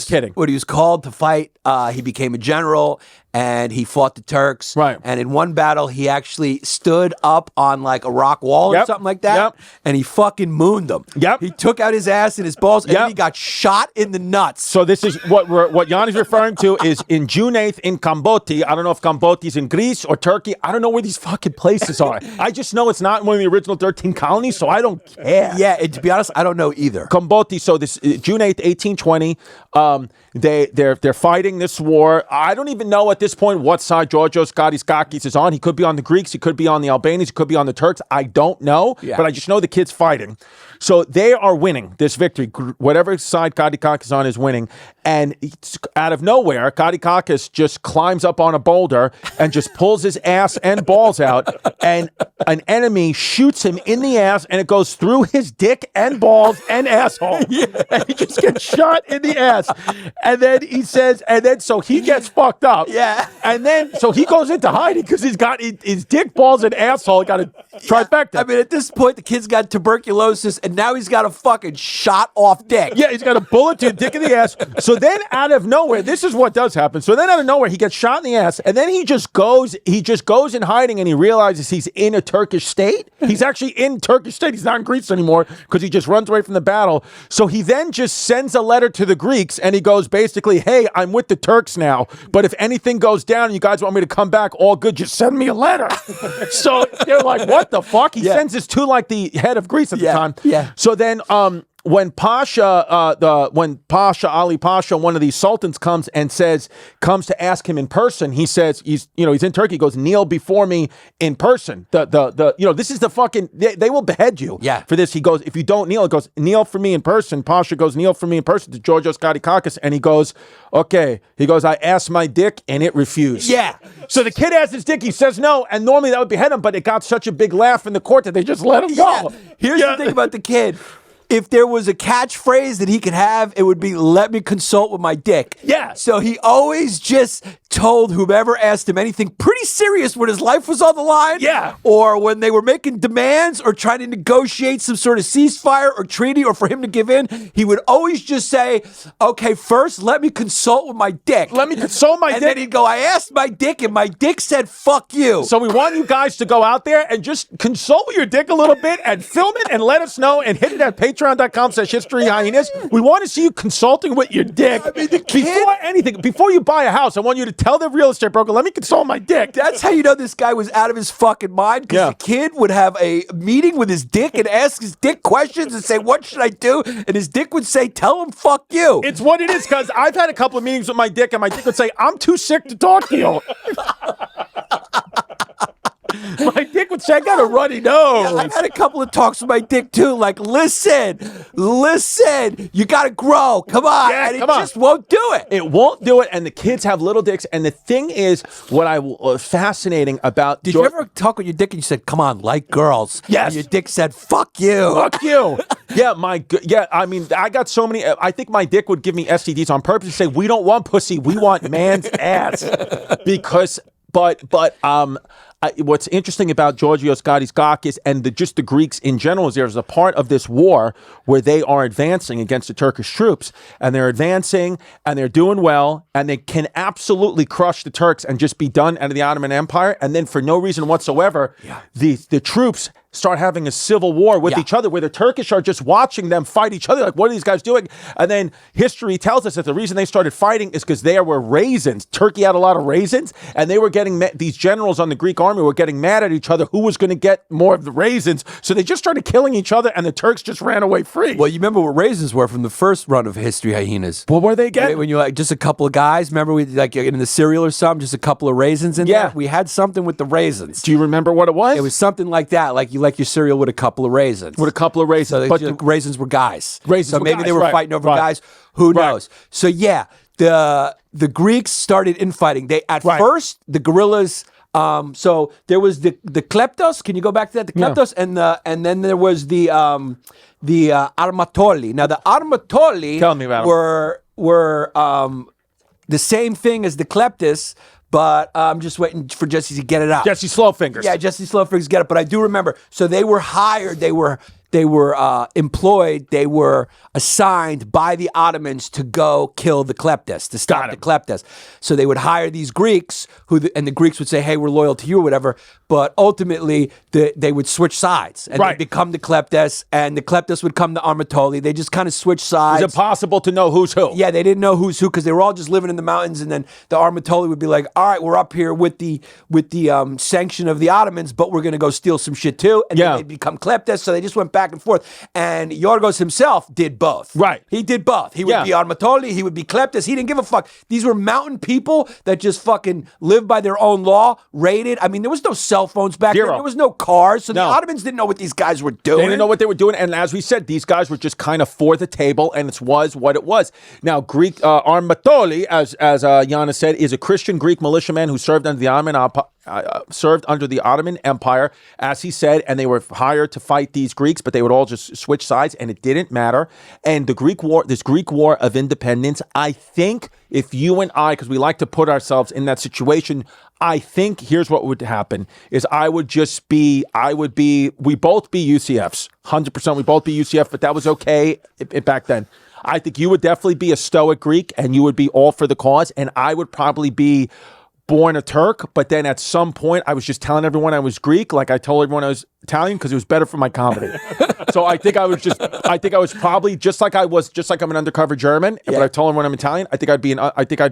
kidding. When he was called to fight, he became a general, and he fought the Turks. Right. And in one battle, he actually stood up on like a rock wall or something like that, and he fucking mooned them. Yep. He took out his ass and his balls, and then he got shot in the nuts. So this is what Yanni's referring to is in June 8th in Kamboti. I don't know if Kamboti is in Greece or Turkey. I don't know where these fucking places are. I just know it's not in one of the original 13 colonies, so I don't care. Yeah, to be honest, I don't know either. Kamboti. So this June 8th, 1820. They're fighting this war. I don't even know at this point what side Georgios Karaiskakis is on. He could be on the Greeks. He could be on the Albanians. He could be on the Turks. I don't know. Yeah. But I just know the kid's fighting. So they are winning this victory. Whatever side Karaiskakis is on is winning. And out of nowhere, Karaiskakis just climbs up on a boulder and just pulls his ass and balls out. And an enemy shoots him in the ass, and it goes through his dick and balls and asshole. And he just gets shot in the ass. And then he says, so he gets fucked up. Yeah. And then, so he goes into hiding because he's got his dick, balls, and asshole got a trifecta. I mean, at this point, the kid's got tuberculosis, and now he's got a fucking shot off dick. Yeah, he's got a bullet to the dick in the ass. So then out of nowhere, this is what does happen. So then out of nowhere, he gets shot in the ass, and then he just goes in hiding, and he realizes he's in a Turkish state. He's actually in Turkish state. He's not in Greece anymore because he just runs away from the battle. So he then just sends a letter to the Greeks, and he goes basically, hey, I'm with the Turks now, but if anything goes down and you guys want me to come back, all good, just send me a letter. So they're like, what the fuck? He sends this to like the head of Greece at the time. Yeah. So then when Ali Pasha, one of these sultans, comes to ask him in person, he says he's in Turkey. He goes, kneel before me in person. This is the fucking they will behead you. Yeah. For this, he goes, if you don't kneel, it goes, kneel for me in person. Pasha goes, kneel for me in person to Georgios Karaiskakis, and he goes, okay. He goes, I asked my dick and it refused. Yeah. So the kid asks his dick, he says no, and normally that would behead him, but it got such a big laugh in the court that they just let him go. Here's the thing about the kid. If there was a catchphrase that he could have, it would be, let me consult with my dick. Yeah. So he always just told whomever asked him anything pretty serious when his life was on the line. Yeah. Or when they were making demands or trying to negotiate some sort of ceasefire or treaty or for him to give in, he would always just say, okay, first, let me consult with my dick. Let me consult my dick. And then he'd go, I asked my dick and my dick said, fuck you. So we want you guys to go out there and just consult with your dick a little bit and film it and let us know and hit it at patreon.com/historyhyenas. We want to see you consulting with your dick. I mean, the kid, before you buy a house, I want you to tell the real estate broker, let me consult my dick. That's how you know this guy was out of his fucking mind, because the kid would have a meeting with his dick and ask his dick questions and say, what should I do? And his dick would say, tell him fuck you. It's what it is, because I've had a couple of meetings with my dick, and my dick would say, I'm too sick to talk to you. My dick would say, I got a runny nose. I've had a couple of talks with my dick too, like, listen, you gotta grow, come on, and it just won't do it. It won't do it, and the kids have little dicks, and the thing is, what fascinating about... Did you ever talk with your dick and you said, come on, like girls? Yes. And your dick said, fuck you. Fuck you. I mean, I got so many, I think my dick would give me STDs on purpose to say, we don't want pussy, we want man's ass. Because, what's interesting about Georgios Karaiskakis and just the Greeks in general is there's a part of this war where they are advancing against the Turkish troops, and they're advancing and they're doing well, and they can absolutely crush the Turks and just be done out of the Ottoman Empire. And then for no reason whatsoever, the troops start having a civil war with each other, where the Turkish are just watching them fight each other. Like, what are these guys doing? And then history tells us that the reason they started fighting is because there were raisins. Turkey had a lot of raisins, and they were getting these generals on the Greek army were getting mad at each other who was going to get more of the raisins. So they just started killing each other, and the Turks just ran away free. Well, you remember what raisins were from the first run of History Hyenas? What were they getting? When you're like just a couple of guys, remember we like in the cereal or something, just a couple of raisins in there? We had something with the raisins. Do you remember what it was? It was something like that, like you like your cereal with a couple of raisins. With a couple of raisins. So but the raisins were guys. Raisins so were maybe guys, they were fighting over guys. Who knows? So yeah, the Greeks started infighting. They at first the guerrillas. So there was the kleptos. Can you go back to that? The kleptos and then there was the armatoli. Now the armatoli were the same thing as the kleptos. But I'm just waiting for Jesse to get it out. Jesse Slowfingers. Yeah, Jesse Slowfingers get it. But I do remember. So they were hired. They were employed. They were assigned by the Ottomans to go kill the kleptos, to stop the kleptos. So they would hire these Greeks, and the Greeks would say, "Hey, we're loyal to you," or whatever. But ultimately, they would switch sides, and they'd become the kleptos, and the kleptos would come to Armatoli. They just kind of switched sides. It's impossible to know who's who. Yeah, they didn't know who's who because they were all just living in the mountains, and then the Armatoli would be like, "All right, we're up here with the sanction of the Ottomans, but we're going to go steal some shit too," and then they'd become kleptos. So they just went back and forth. And Georgios himself did both. Right. He did both. He would be Armatoli, he would be kleptos. He didn't give a fuck. These were mountain people that just fucking lived by their own law, raided. I mean, there was no cell phones back then. There was no cars. So the Ottomans didn't know what these guys were doing. They didn't know what they were doing. And as we said, these guys were just kind of for the table, and it was what it was. Now, Greek Armatoli, as Yannis said, is a Christian Greek militiaman who served under the Ottoman Empire, as he said, and they were hired to fight these Greeks, but they would all just switch sides, and it didn't matter. And this Greek War of Independence, I think if you and I, because we like to put ourselves in that situation, I think here's what would happen is we both be UCFs, 100%, we both be UCF, but that was okay back then. I think you would definitely be a Stoic Greek, and you would be all for the cause, and I would probably be born a Turk, but then at some point I was just telling everyone I was Greek, like I told everyone I was Italian because it was better for my comedy. So I think I was probably just like I'm an undercover German, but I told everyone I'm Italian. I think I'd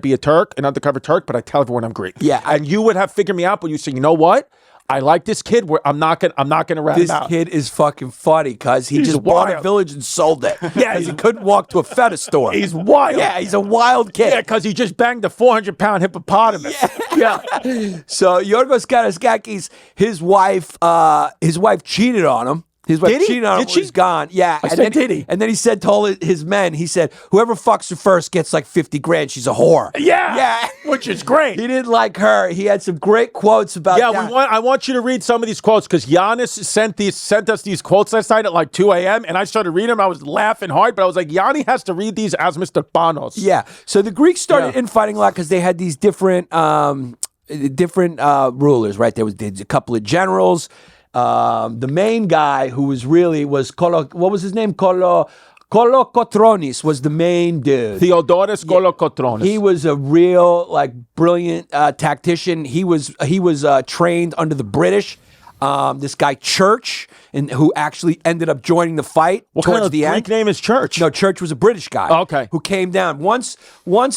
be a Turk, an undercover Turk, but I tell everyone I'm Greek. Yeah, and you would have figured me out, but you say, you know what? I like this kid. I'm not gonna rat him out. This kid is fucking funny because he just bought a village and sold it. Yeah, he couldn't walk to a fetish store. He's wild. Yeah, he's a wild kid. Yeah, because he just banged a 400-pound hippopotamus. Yeah. So Georgios Karaiskakis, his wife cheated on him. His wife cheated on him. She's gone. Yeah. And then he told his men, he said, whoever fucks her first gets like 50 grand. She's a whore. Yeah. Which is great. He didn't like her. He had some great quotes about that. Yeah, I want you to read some of these quotes because Yannis sent us these quotes last night at like 2 a.m. and I started reading them. I was laughing hard, but I was like, Yanni has to read these as Mr. Panos. Yeah. So the Greeks started infighting a lot because they had these different rulers, right? There was a couple of generals. The main guy who was what was his name? Kolokotronis was the main dude. Theodoros Kolokotronis. He was a real brilliant tactician. He was trained under the British. This guy Church, who actually ended up joining the fight towards the end. What Greek name is Church? No, Church was a British guy. Oh, okay. Who came down once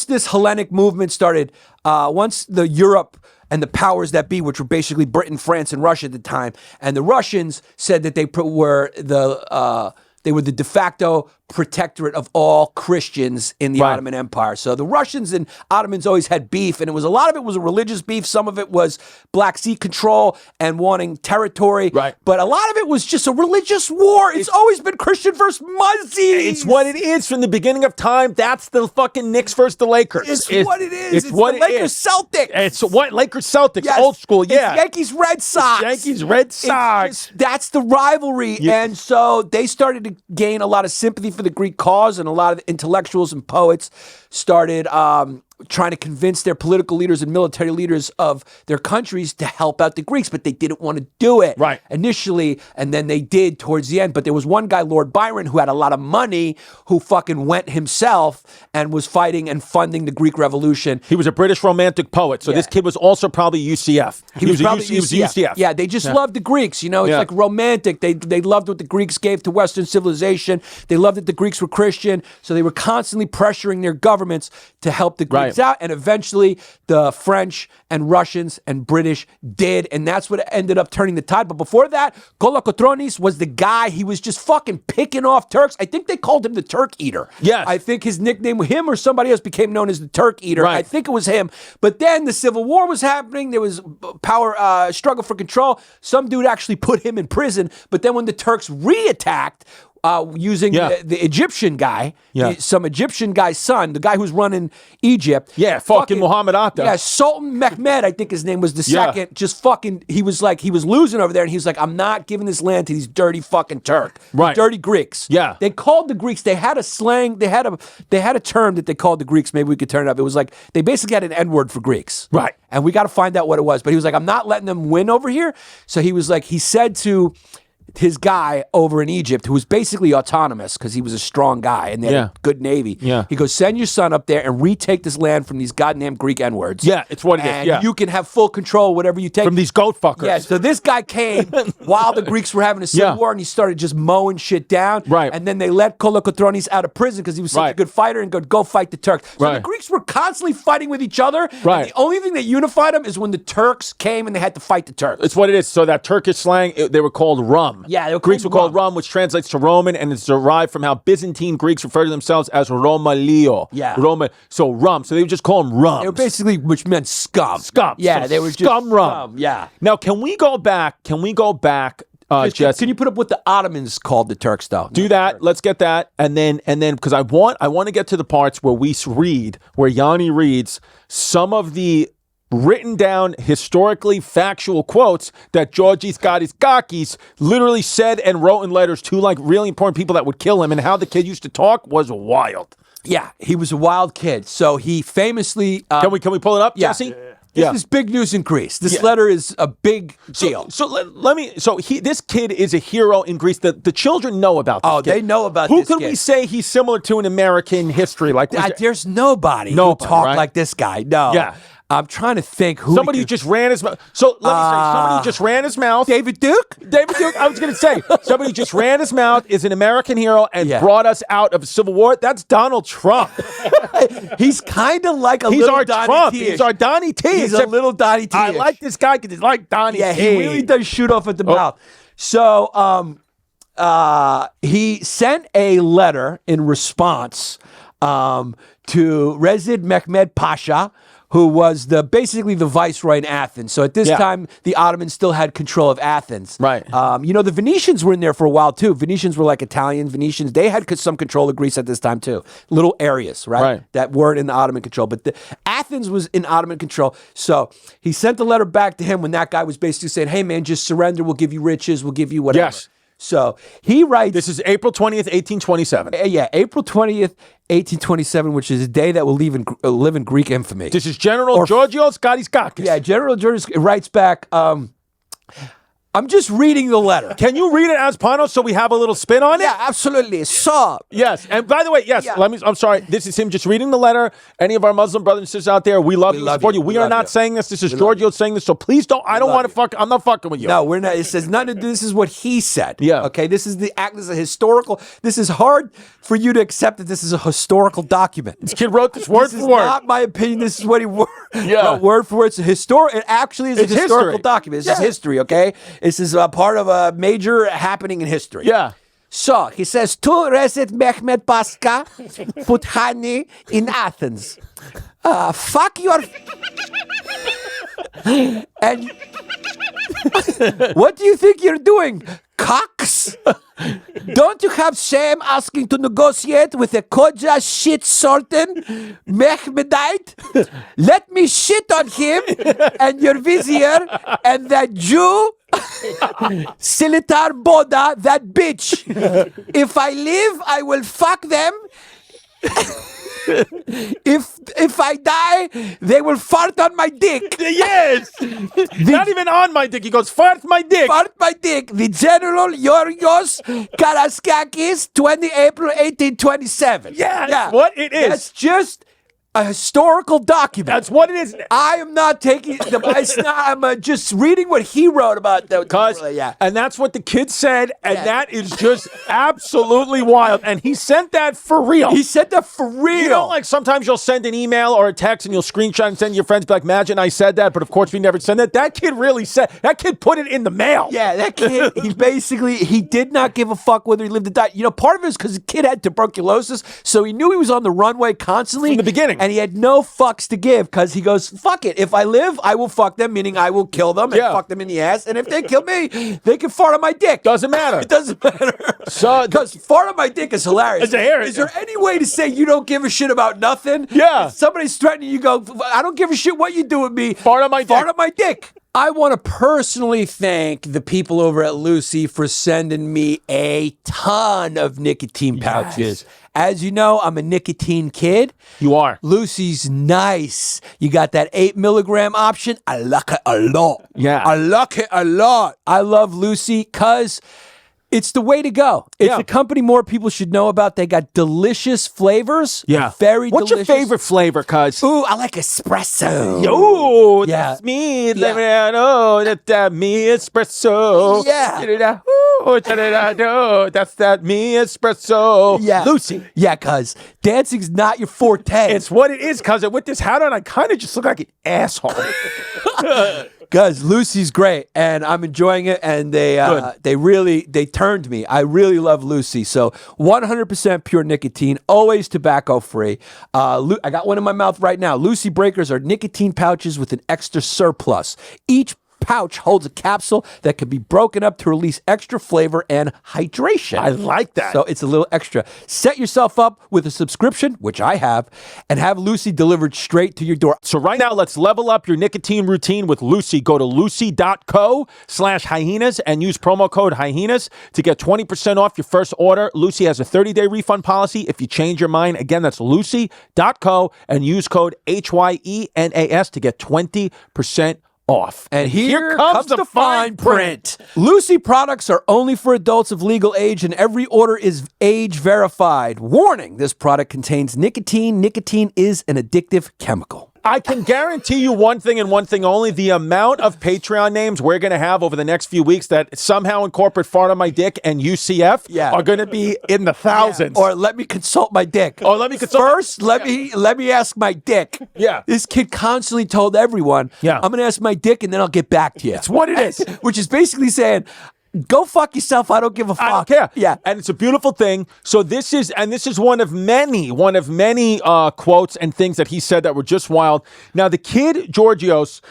this Hellenic movement started. Once the Europe and the powers that be, which were basically Britain, France, and Russia at the time, and the Russians said that they were the de facto protectorate of all Christians in the Ottoman Empire. So the Russians and Ottomans always had beef, and a lot of it was a religious beef. Some of it was Black Sea control and wanting territory. Right. But a lot of it was just a religious war. It's always been Christian versus Muslims. It's what it is from the beginning of time. That's the fucking Knicks versus the Lakers. It's what it is. It's what the Lakers Celtics. It's what Lakers Celtics, old school, yeah. It's Yankees Red Sox. Yankees Red Sox. That's the rivalry. Yeah. And so they started to gain a lot of sympathy for the Greek cause, and a lot of the intellectuals and poets started trying to convince their political leaders and military leaders of their countries to help out the Greeks, but they didn't want to do it initially, and then they did towards the end. But there was one guy, Lord Byron, who had a lot of money, who fucking went himself and was fighting and funding the Greek Revolution. He was a British romantic poet, so this kid was also probably UCF. He was probably UCF. Yeah, they just loved the Greeks, It's like romantic. They loved what the Greeks gave to Western civilization. They loved that the Greeks were Christian, so they were constantly pressuring their governments to help the Greeks out, and eventually the French and Russians and British did, and that's what ended up turning the tide. But before that, Kolokotronis was the guy. He was just fucking picking off Turks. I think they called him the Turk Eater. Yes. I think his nickname, him or somebody else, became known as the Turk Eater. I think it was him. But then the Civil War was happening. There was power struggle for control. Some dude actually put him in prison. But then when the Turks re-attacked, using the Egyptian guy, some Egyptian guy's son, the guy who's running Egypt. Yeah, fucking Muhammad Atta. Yeah, Sultan Mehmed, I think his name was the second. Just fucking, he was losing over there, and he was like, I'm not giving this land to these dirty fucking dirty Greeks. Yeah. They called the Greeks, they had a slang, they had a term that they called the Greeks, maybe we could turn it up. It was like, they basically had an N-word for Greeks. Right. And we got to find out what it was. But he was like, I'm not letting them win over here. So he was like, he said to his guy over in Egypt, who was basically autonomous because he was a strong guy and they had a good navy. Yeah. He goes, send your son up there and retake this land from these goddamn Greek N-words. Yeah, it's what it is. And you can have full control, whatever you take. From these goat fuckers. Yeah, so this guy came while the Greeks were having a civil war, and he started just mowing shit down. Right. And then they let Kolokotronis out of prison because he was such a good fighter and go fight the Turks. So the Greeks were constantly fighting with each other. Right. And the only thing that unified them is when the Turks came and they had to fight the Turks. It's what it is. So that Turkish slang, they were called rum. Yeah, they were Greeks were called rum, which translates to Roman, and it's derived from how Byzantine Greeks refer to themselves as Romalio. Yeah. So rum. So they would just call them rums. They were basically, which meant scum. Scum. Yeah, So they were just scum rum. scum. Yeah. Now, can we go back, Jesse? Can you put up what the Ottomans called the Turks, though? Do that. Let's get that, and then because I want to get to the parts where we read, where Yanni reads some of the written down historically factual quotes that Georgios Karaiskakis literally said and wrote in letters to like really important people that would kill him, and how the kid used to talk was wild. Yeah, he was a wild kid. So he famously Can we pull it up, Jesse? This is big news in Greece. This letter is a big deal. This kid is a hero in Greece. The children know about this kid. They know about Who this kid. Who could we say he's similar to in American history? Like there's nobody who talked like this guy. No. Yeah. I'm trying to think who. Somebody who just ran his mouth. So let me say, somebody who just ran his mouth. David Duke? David Duke, I was going to say, somebody who just ran his mouth, is an American hero, and brought us out of a civil war. That's Donald Trump. He's kind of like He's little our Donnie Trump. T-ish. He's our Donnie T. He's a little Donnie T. I like this guy because he's like Donnie T. Yeah, he really does shoot off at the mouth. So he sent a letter in response to Rezid Mehmed Pasha, who was basically the viceroy in Athens. So at this time, the Ottomans still had control of Athens. Right. The Venetians were in there for a while too. Venetians were like Italian Venetians. They had some control of Greece at this time too. Little areas, right? That weren't in the Ottoman control. But Athens was in Ottoman control. So he sent the letter back to him when that guy was basically saying, hey man, just surrender. We'll give you riches. We'll give you whatever. Yes. So he writes... This is April 20th, 1827. Yeah, April 20th, 1827, which is a day that will live in Greek infamy. This is General Georgios Karaiskakis. Yeah, General Georgios writes back... I'm just reading the letter. Can you read it as Pano so we have a little spin on it? Yeah, absolutely. So... Yes, and by the way, I'm sorry, this is him just reading the letter. Any of our Muslim brothers and sisters out there, we love you, support you. We are not saying this. This is Georgios saying this, so please don't, I'm not fucking with you. No, we're not. It says nothing to do. This is what he said. Yeah. Okay, this is a historical, this is hard for you to accept that this is a historical document. This kid wrote this word for word. This is not my opinion. This is what he wrote word for word. It's it actually is a historical document. This is history, okay? This is a part of a major happening in history. Yeah. So, he says, to Rezid Mehmed Pasha, Futhani in Athens. Fuck your... And... What do you think you're doing, cocks? Don't you have shame asking to negotiate with a Koja shit Sultan Mehmedite? Let me shit on him and your vizier and that Jew Silitar Boda, that bitch. If I live, I will fuck them If I die, they will fart on my dick. Yes. Not even on my dick. He goes, fart my dick. Fart my dick. The General Georgios Karaiskakis, 20 April 1827. Yeah, that's what it is. That's just a historical document. That's what it is. I am not taking it's not, I'm just reading what he wrote about that. Yeah. And that's what the kid said, and that is just absolutely wild. And he sent that for real. He sent that for real. You know, like sometimes you'll send an email or a text and you'll screenshot and send your friends, be like, imagine I said that, but of course we never sent that. That kid really said, that kid put it in the mail. Yeah, that kid, he did not give a fuck whether he lived or died. You know, part of it is because the kid had tuberculosis, so he knew he was on the runway constantly. From the beginning. And he had no fucks to give because he goes, fuck it. If I live, I will fuck them, meaning I will kill them and fuck them in the ass. And if they kill me, they can fart on my dick. Doesn't matter. It doesn't matter. So because fart on my dick is hilarious. Is there any way to say you don't give a shit about nothing? Yeah. If somebody's threatening you, go, I don't give a shit what you do with me. Fart on my dick. Fart on my dick. I want to personally thank the people over at Lucy for sending me a ton of nicotine pouches. As you know, I'm a nicotine kid. You are. Lucy's nice. You got that 8 milligram option. I like it a lot. Yeah. I like it a lot. I love Lucy because it's the way to go. It's a company more people should know about. They got delicious flavors. Yeah. Very What's delicious. your favorite flavor, cuz? Ooh, I like espresso. Ooh, Yeah. that's me. Yeah. Oh, that's me espresso. Yeah. Ooh, that's that me espresso. Yeah. Lucy. Yeah, cuz dancing's not your forte. It's what it is, cuz with this hat on, I kind of just look like an asshole. Guys, Lucy's great, and I'm enjoying it. And they turned me. I really love Lucy. So 100% pure nicotine, always tobacco free. I got one in my mouth right now. Lucy Breakers are nicotine pouches with an extra surplus. Each pouch holds a capsule that can be broken up to release extra flavor and hydration. I like that. So it's a little extra. Set yourself up with a subscription, which I have, and have Lucy delivered straight to your door. So right now, let's level up your nicotine routine with Lucy. Go to lucy.co/hyenas and use promo code hyenas to get 20% off your first order. Lucy has a 30-day refund policy if you change your mind. Again, that's lucy.co and use code HYENAS to get 20% off. And here comes the fine print. Lucy products are only for adults of legal age, and every order is age verified. Warning, this product contains nicotine. Nicotine is an addictive chemical. I can guarantee you one thing and one thing only. The amount of Patreon names we're going to have over the next few weeks that somehow incorporate fart on my dick and UCF are going to be in the thousands. Or let me consult my dick. Or let me consult. First, let me ask my dick. Yeah. This kid constantly told everyone, I'm going to ask my dick and then I'll get back to you. It's what it is. Which is basically saying, go fuck yourself. I don't give a fuck. I don't care. Yeah. And it's a beautiful thing. So this is one of many quotes and things that he said that were just wild. Now, the kid, Georgios,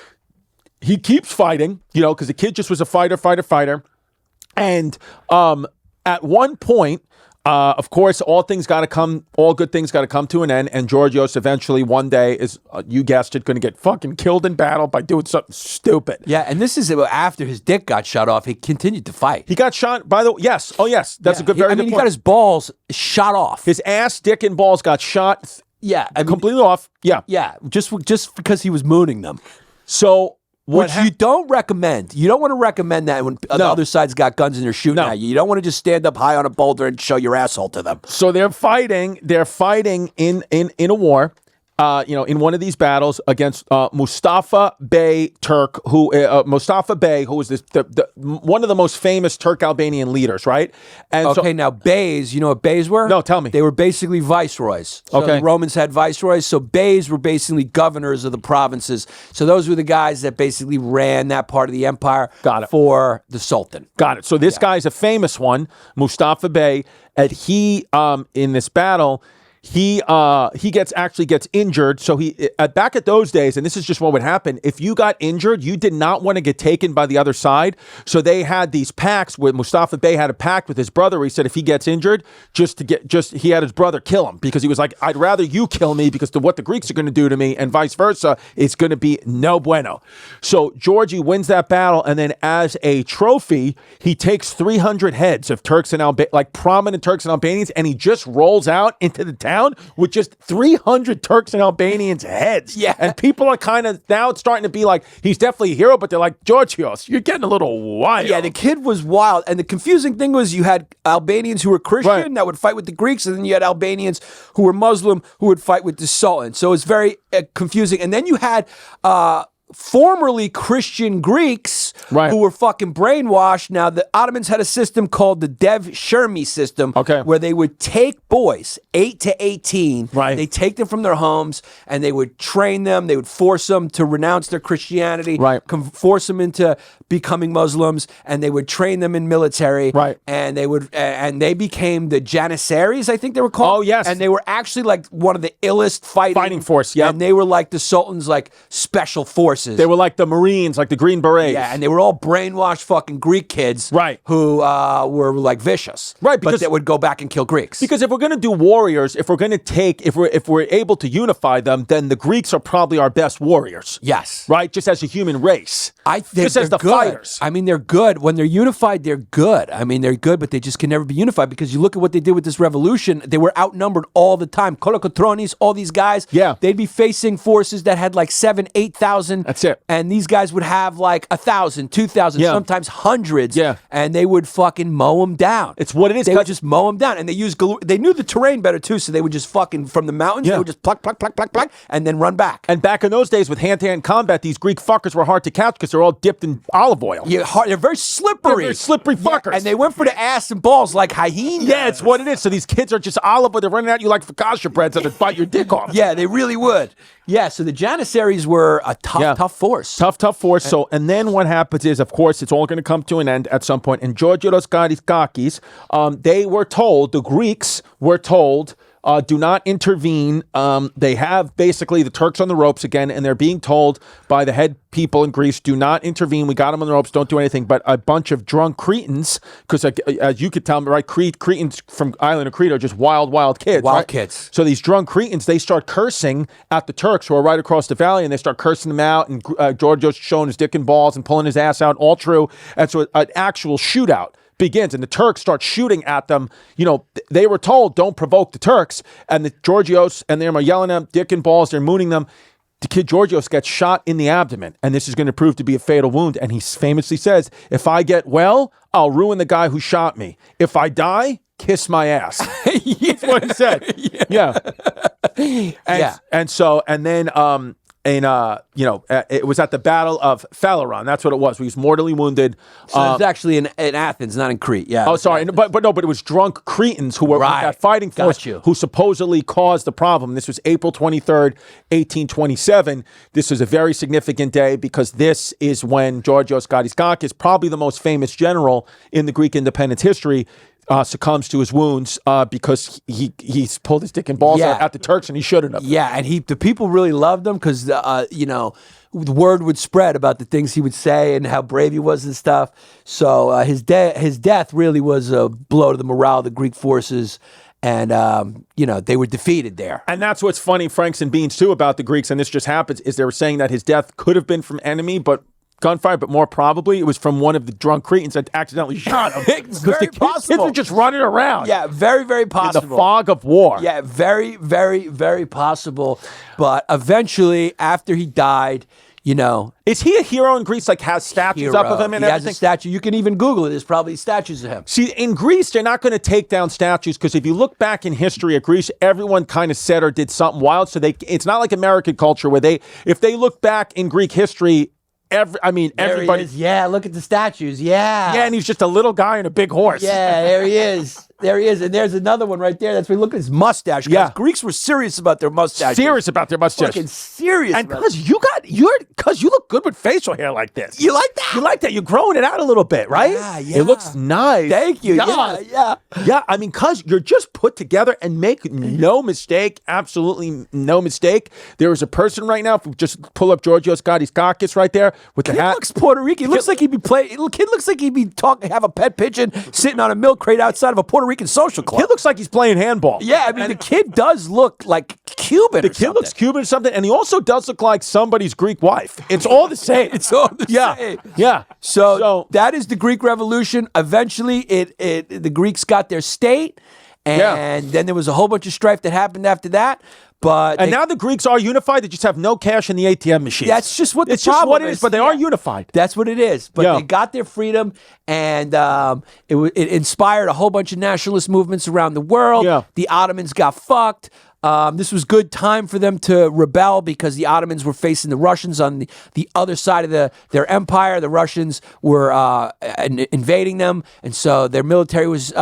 he keeps fighting, because the kid just was a fighter. And at one point, of course, all good things got to come to an end. And Georgios eventually one day is, you guessed it, going to get fucking killed in battle by doing something stupid. Yeah, and this is after his dick got shot off. He continued to fight. He got shot, by the way. Yes. Oh, yes. That's a good, very good point. He got his balls shot off. His ass, dick, and balls got shot. Yeah. Completely off. Yeah. Yeah. Just because he was mooning them. So... Which you don't recommend. You don't want to recommend that when the other side's got guns and they're shooting at you. You don't want to just stand up high on a boulder and show your asshole to them. So they're fighting in a war. In one of these battles against Mustafa Bey Turk, who was one of the most famous Turk Albanian leaders, right? And now beys, you know what beys were? No, tell me. They were basically viceroys. So okay. The Romans had viceroys, so beys were basically governors of the provinces. So those were the guys that basically ran that part of the empire. Got it. For the Sultan. Got it. So this guy's a famous one, Mustafa Bey, and he in this battle. He gets injured. So back at those days, and this is just what would happen. If you got injured, you did not want to get taken by the other side. So they had these pacts where Mustafa Bey had a pact with his brother where he said if he gets injured, he had his brother kill him because he was like, I'd rather you kill me because what the Greeks are going to do to me and vice versa, it's going to be no bueno. So Georgie wins that battle, and then as a trophy, he takes 300 heads of Turks and prominent Turks and Albanians, and he just rolls out into the town. town with just 300 Turks and Albanians' heads. Yeah. And people are kind of now starting to be like, he's definitely a hero, but they're like, Georgios, you're getting a little wild. Yeah, the kid was wild. And the confusing thing was you had Albanians who were Christian that would fight with the Greeks, and then you had Albanians who were Muslim who would fight with the Sultan. So it's very confusing. And then you had formerly Christian Greeks who were fucking brainwashed. Now, the Ottomans had a system called the Dev Shermi system, where they would take boys, 8 to 18, they take them from their homes, and they would train them, they would force them to renounce their Christianity, force them into becoming Muslims, and they would train them in military, and they would, and they became the Janissaries, I think they were called. Oh, yes. And they were actually like one of the illest fighting force, and they were like the Sultan's like special forces. They were like the Marines, like the Green Berets. Yeah, and they were all brainwashed fucking Greek kids, who were like vicious, because but that would go back and kill Greeks. Because if we're going to do warriors, if we're going to take, if we're able to unify them, then the Greeks are probably our best warriors. Yes, right. Just as a human race, just as the good fighters. I mean, they're good when they're unified. They're good. I mean, they're good, but they just can never be unified because you look at what they did with this revolution. They were outnumbered all the time. Kolokotronis, all these guys. Yeah, they'd be facing forces that had like 7,000, 8,000. That's it. And these guys would have like 1,000, 2,000, sometimes hundreds. Yeah. And they would fucking mow them down. It's what it is. They would just mow them down. And they knew the terrain better too, so they would just fucking, from the mountains, they would just pluck, and then run back. And back in those days with hand-to-hand combat, these Greek fuckers were hard to catch because they're all dipped in olive oil. Yeah, they're very slippery. They're very slippery fuckers. And they went for the ass and balls like hyenas. Yeah, it's what it is. So these kids are just olive oil. They're running at you like focaccia breads and bite your dick off. Yeah, they really would. Yeah, so the Janissaries were a tough force. Tough force. So, and then what happens is, of course, it's all going to come to an end at some point. And Georgios Karaiskakis, they were told, the Greeks were told, do not intervene. They have basically the Turks on the ropes again, and they're being told by the head people in Greece, do not intervene. We got them on the ropes. Don't do anything. But a bunch of drunk Cretans, because as you could tell me, right, Cretans from island of Crete are just wild kids. Wild kids. So these drunk Cretans, they start cursing at the Turks who are right across the valley, and they start cursing them out, and Georgios showing his dick and balls and pulling his ass out, all true. And so an actual shootout begins, and the Turks start shooting at them. You know, they were told, don't provoke the Turks, and the Georgios and them are yelling at them, dick and balls, they're mooning them. The kid Georgios gets shot in the abdomen, and this is going to prove to be a fatal wound. And he famously says, if I get well, I'll ruin the guy who shot me. If I die, kiss my ass. That's what he said. Yeah. And then it was at the Battle of Phaleron. That's what it was. He was mortally wounded. So it was actually in Athens, not in Crete. Yeah. Oh, sorry. But it was drunk Cretans who were that fighting force who supposedly caused the problem. This was April 23rd, 1827. This was a very significant day because this is when Georgios Karaiskakis, probably the most famous general in the Greek independence history, succumbs to his wounds because he's pulled his dick and balls out at the Turks, and he shouldn't have. Yeah, and the people really loved him because the word would spread about the things he would say and how brave he was and stuff. So his death really was a blow to the morale of the Greek forces. And, they were defeated there. And that's what's funny, Franks and Beans, too, about the Greeks, and this just happens, is they were saying that his death could have been from gunfire, but more probably it was from one of the drunk Cretans that accidentally shot him. It's very possible. Kids were just running around. Yeah, very, very possible. In the fog of war. Yeah, very, very, very possible. But eventually, after he died, is he a hero in Greece? Like, has statues up of him and everything? He has a statue. You can even Google it. There's probably statues of him. See, in Greece, they're not going to take down statues because if you look back in history of Greece, everyone kind of said or did something wild. So it's not like American culture where if they look back in Greek history, everybody. Yeah, look at the statues. Yeah. Yeah, and he's just a little guy and a big horse. Yeah, there he is. There he is. And there's another one right there. That's where look at his mustache. Yeah. Greeks were serious about their mustache. Fucking serious. And because you look good with facial hair like this. You like that? You like that. You're growing it out a little bit, right? Yeah. It looks nice. Thank you. Yeah. Yeah, I mean, because you're just put together and make no mistake, absolutely no mistake. There is a person right now, if we just pull up Georgios Karaiskakis right there with the hat. He looks Puerto Rican. He looks like he'd be kid looks like he'd be have a pet pigeon sitting on a milk crate outside of a Puerto Rican social club. He looks like he's playing handball. Yeah, I mean, the kid does look like Cuban. The kid looks Cuban or something, and he also does look like somebody's Greek wife. It's all the same. It's all the same. Yeah. So that is the Greek Revolution. Eventually, the Greeks got their state, And then there was a whole bunch of strife that happened after that. But now the Greeks are unified. They just have no cash in the ATM machines. That's just what the it's just what it is. But they are yeah. unified. That's what it is. But they got their freedom, and it inspired a whole bunch of nationalist movements around the world. Yeah. The Ottomans got fucked. This was good time for them to rebel because the Ottomans were facing the Russians on the other side of their empire. The Russians were invading them, and so their military was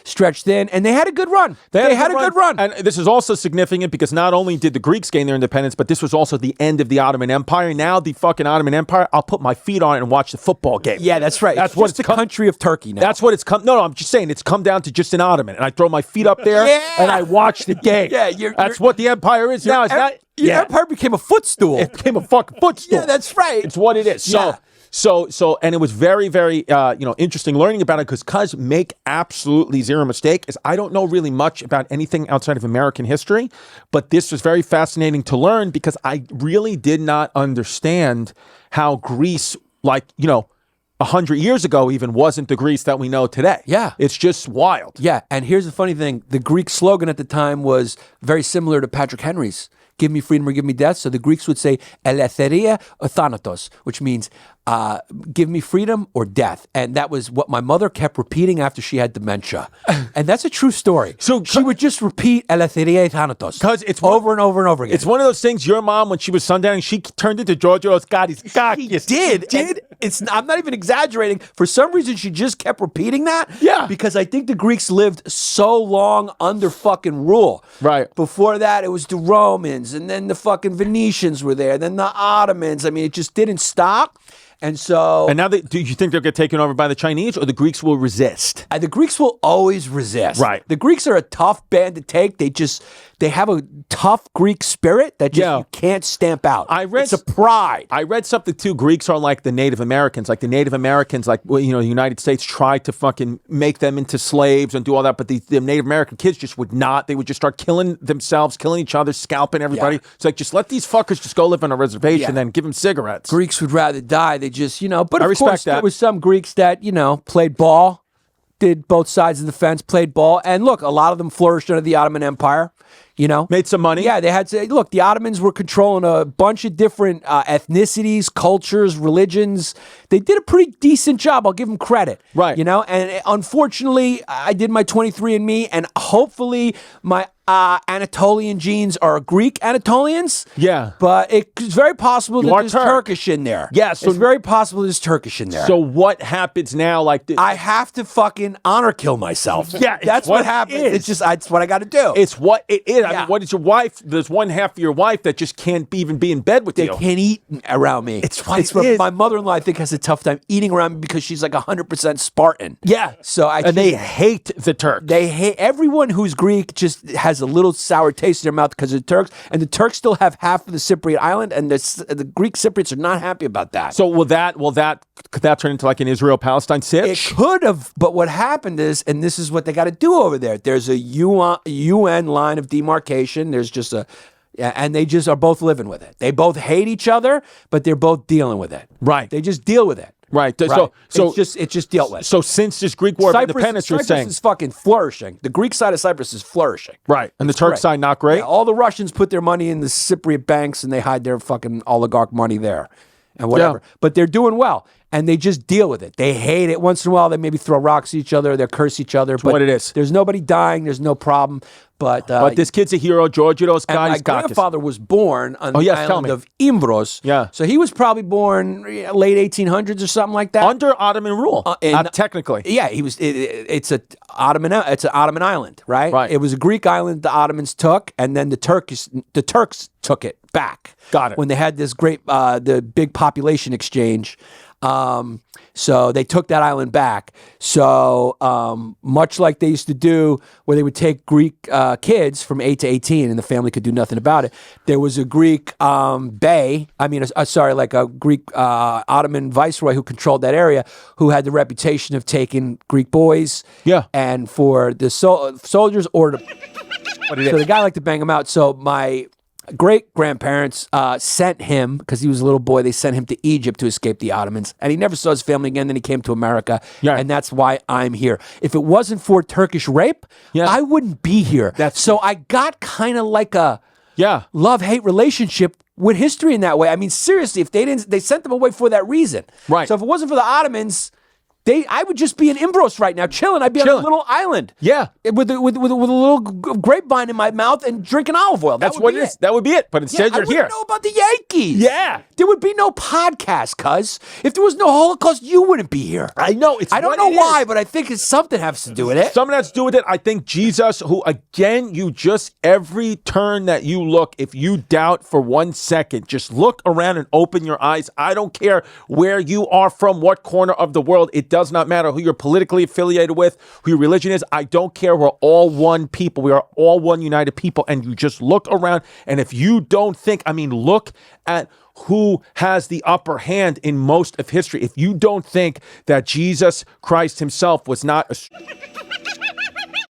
stretched thin, and they had a good run. They had a good run. And this is also significant because not only did the Greeks gain their independence, but this was also the end of the Ottoman Empire. Now the fucking Ottoman Empire, I'll put my feet on it and watch the football game. Yeah, that's right. That's it's just the country of Turkey now. That's what it's come. No, I'm just saying it's come down to just an Ottoman, and I throw my feet up there and I watch the game. Yeah, that's what the empire is now. It's not. Your empire became a footstool. It became a fucking footstool. Yeah, that's right. It's what it is. So, and it was very, very, interesting learning about it because Cuz make absolutely zero mistake. Is I don't know really much about anything outside of American history, but this was very fascinating to learn because I really did not understand how Greece, 100 years ago even wasn't the Greece that we know today. Yeah. It's just wild. Yeah, and here's the funny thing. The Greek slogan at the time was very similar to Patrick Henry's. Give me freedom or give me death. So the Greeks would say eleftheria or thanatos, which means give me freedom or death. And that was what my mother kept repeating after she had dementia. And that's a true story. So she would just repeat eleftheria thanatos. Because it's over and over and over again. It's one of those things your mom, when she was sundowning, she turned into Georgios Karaiskakis. Did. I'm not even exaggerating. For some reason, she just kept repeating that. Yeah. Because I think the Greeks lived so long under fucking rule. Right. Before that, it was the Romans, and then the fucking Venetians were there, then the Ottomans. I mean, it just didn't stop. And so... And now, do you think they'll get taken over by the Chinese, or the Greeks will resist? The Greeks will always resist. Right. The Greeks are a tough band to take. They have a tough Greek spirit that you can't stamp out. It's a pride. I read something too. Greeks are like the Native Americans. Like the Native Americans, the United States tried to fucking make them into slaves and do all that, but the Native American kids just would not. They would just start killing themselves, killing each other, scalping everybody. Yeah. It's like, just let these fuckers just go live on a reservation and give them cigarettes. Greeks would rather die. They just, but of course there was some Greeks that, played ball, did both sides of the fence, played ball. And look, a lot of them flourished under the Ottoman Empire. Made some money. Yeah, they had to look. The Ottomans were controlling a bunch of different ethnicities, cultures, religions. They did a pretty decent job. I'll give them credit. Right. And unfortunately, I did my 23andMe, and hopefully my Anatolian genes are Greek Anatolians. Yeah. But it's very possible that there's Turk. Turkish in there. Yeah. So it's very possible there's Turkish in there. So what happens now? I have to fucking honor kill myself. Yeah. That's what happens. It's what I got to do. It's what it is. Yeah. I mean, what is your wife? There's one half of your wife that just can't even be in bed with you. They can't eat around me. It's what it is. My mother-in-law, I think, has a tough time eating around me because she's like 100% Spartan. Yeah. They hate the Turks. They hate everyone who's Greek. Just has a little sour taste in their mouth because of the Turks. And the Turks still have half of the Cypriot island, and the Greek Cypriots are not happy about that. So could that turn into like an Israel-Palestine sitch? It could have, but what happened is, and this is what they got to do over there. There's a UN line of demarcation. There's just and they just are both living with it. They both hate each other, but they're both dealing with it. Right. They just deal with it. Right. So it's just dealt with. So since this Greek War of Independence, you're saying Cyprus is fucking flourishing. The Greek side of Cyprus is flourishing. Right. And the Turk side not great. Yeah, all the Russians put their money in the Cypriot banks and they hide their fucking oligarch money there and whatever. Yeah. But they're doing well. And they just deal with it. They hate it. Once in a while, they maybe throw rocks at each other. They curse each other. But what it is. There's nobody dying. There's no problem. But this kid's a hero, Georgios Karaiskakis. My grandfather was born on the island of Imbros. Yeah. So he was probably born late 1800s or something like that. Under Ottoman rule, technically. Yeah, he was. It's an Ottoman island, right? Right. It was a Greek island the Ottomans took, and then the Turks took it back. Got it. When they had this great, the big population exchange. So they took that island back. So much like they used to do where they would take Greek kids from 8 to 18 and the family could do nothing about it. There was a Greek like a Greek Ottoman viceroy who controlled that area who had the reputation of taking Greek boys. Yeah. And for the soldiers or so the guy liked to bang them out. So my great-grandparents sent him, because he was a little boy, they sent him to Egypt to escape the Ottomans, and he never saw his family again. Then he came to America, and that's why I'm here. If it wasn't for Turkish rape, I wouldn't be here. So I got kind of like a love-hate relationship with history in that way. I mean, seriously, if they sent them away for that reason. Right. So if it wasn't for the Ottomans, I would just be in Imbros right now, chilling. I'd be on a little island. Yeah. With a little grapevine in my mouth and drinking olive oil. That's what it is. That would be it. But instead you're here. I wouldn't know about the Yankees. Yeah. There would be no podcast, cuz. If there was no Holocaust, you wouldn't be here. I know. I don't know why, but I think something has to do with it. Something has to do with it. I think Jesus, who, again, every turn that you look, if you doubt for 1 second, just look around and open your eyes. I don't care where you are from, what corner of the world. It does not matter who you're politically affiliated with, who your religion is. I don't care. We're all one people. We are all one united people. And you just look around. And if you don't think, look at who has the upper hand in most of history. If you don't think that Jesus Christ himself was not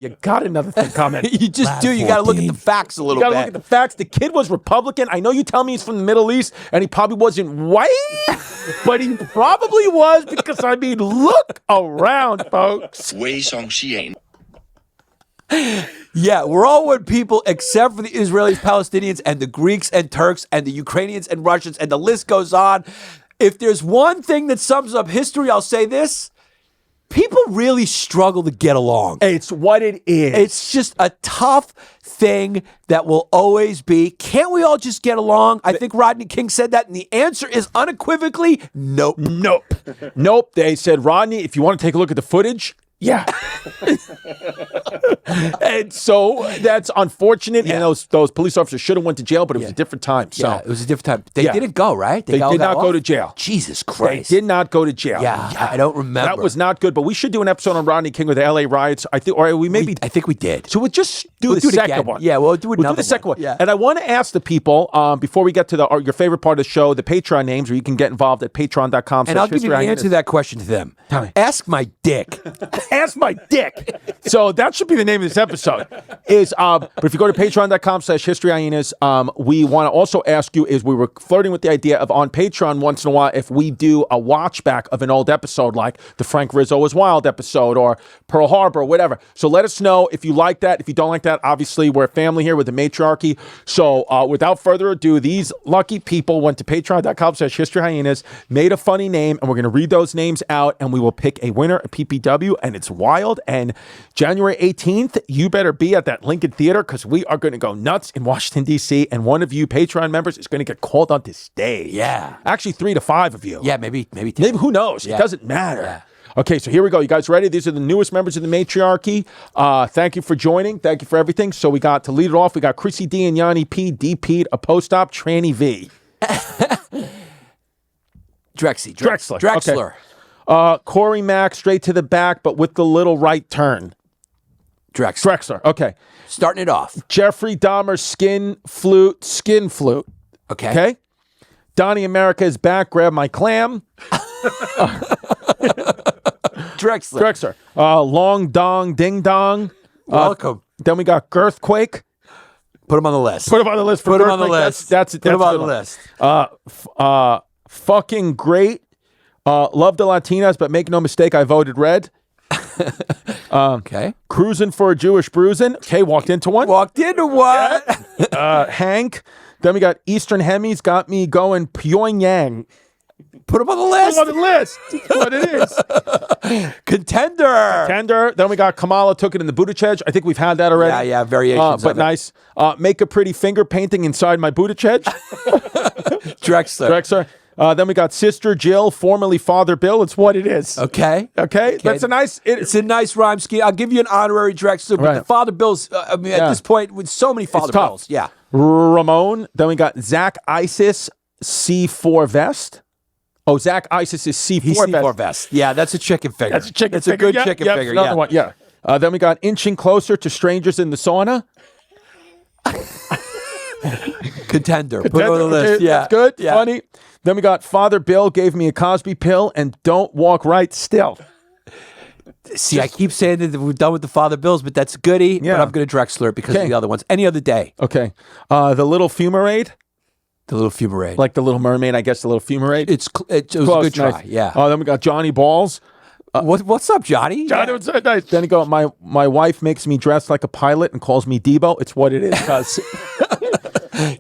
you got another thing coming. You just do. You got to look at the facts a little bit. You got to look at the facts. The kid was Republican. I know you tell me he's from the Middle East, and he probably wasn't white, but he probably was because, look around, folks. Yeah, we're all one people except for the Israelis, Palestinians, and the Greeks and Turks and the Ukrainians and Russians, and the list goes on. If there's one thing that sums up history, I'll say this. People really struggle to get along. It's what it is. It's just a tough thing that will always be. Can't we all just get along? I think Rodney King said that, and the answer is unequivocally nope. Nope. They said, Rodney, if you want to take a look at the footage, yeah. And so that's unfortunate. Yeah. And those police officers should have went to jail, but it was a different time. So it was a different time. They didn't go, right? They did not go to jail. Jesus Christ. They did not go to jail. Yeah, I don't remember. That was not good, but we should do an episode on Rodney King with the LA riots. I think we did. So we'll just do the second one. Yeah, we'll do the second one. Yeah. And I want to ask the people, before we get to your favorite part of the show, the Patreon names, where you can get involved at patreon.com. And I'll give you the answer to that question to them. Tell me. Ask my dick. Ask my dick. So that should be the name of this episode. But if you go to patreon.com/historyhyenas, we want to also ask you, we were flirting with the idea of on Patreon once in a while, if we do a watch back of an old episode, like the Frank Rizzo Was Wild episode or Pearl Harbor or whatever. So let us know if you like that. If you don't like that, obviously we're a family here with the matriarchy. So without further ado, these lucky people went to patreon.com/historyhyenas, made a funny name, and we're going to read those names out, and we will pick a winner, a PPW, and it's wild. And January 18th, you better be at that Lincoln Theater, because we are going to go nuts in Washington, D.C., and one of you Patreon members is going to get called onto stage. Yeah. Actually, 3 to 5 of you. Yeah, maybe 10. Maybe, who knows? Yeah. It doesn't matter. Yeah. Okay, so here we go. You guys ready? These are the newest members of the matriarchy. Thank you for joining. Thank you for everything. So we got, to lead it off, we got Chrissy D and Yanni P, D Pete, a post-op, Tranny V. Drexler. Okay. Corey Mack, straight to the back, but with the little right turn. Drexler. Okay. Starting it off. Jeffrey Dahmer, skin flute. Okay. Donnie America is back. Grab my clam. Drexler. Long dong, ding dong. Welcome. Then we got Girthquake. Put him on the list. Put him on the list. Put him on the list. That's it. Put him on the list. Fucking great. Love the Latinas, but make no mistake, I voted red. Okay. Cruising for a Jewish bruising. Okay, walked into one. Hank. Then we got Eastern Hemis, got me going Pyongyang. Put him on the list. What it is. Contender. Then we got Kamala, took it in the Buttigieg. I think we've had that already. Yeah, variations but nice. Make a pretty finger painting inside my Buttigieg. Drexler. Then we got Sister Jill, formerly Father Bill. It's what it is. Okay. That's a nice... It's a nice rhyme scheme. I'll give you an honorary Drexler, but the Father Bills, at this point, with so many Father Bills. Yeah. Ramon. Then we got Zach Isis, C4 vest. Oh, Zach Isis is C4 He's vest. C4 vest. Yeah, that's a chicken figure. That's a chicken figure. It's a good chicken figure. Another one. Yeah. Then we got Inching Closer to Strangers in the Sauna. Contender. Put it on the list. Yeah. That's good. Yeah. Funny. Then we got Father Bill gave me a Cosby pill and don't walk right still. See, I keep saying that we're done with the Father Bills, but that's goody. Yeah. But I'm going to Drexler it because of the other ones. Any other day. Okay. The Little Fumarade. The Little Fumarade. Like the Little Mermaid, I guess the Little Fumarade. It was Close, a good try, nice. yeah. Then we got Johnny Balls. What's up, Johnny? Johnny, what's up? Nice. Then you go, my wife makes me dress like a pilot and calls me Debo. It's what it is, cuz.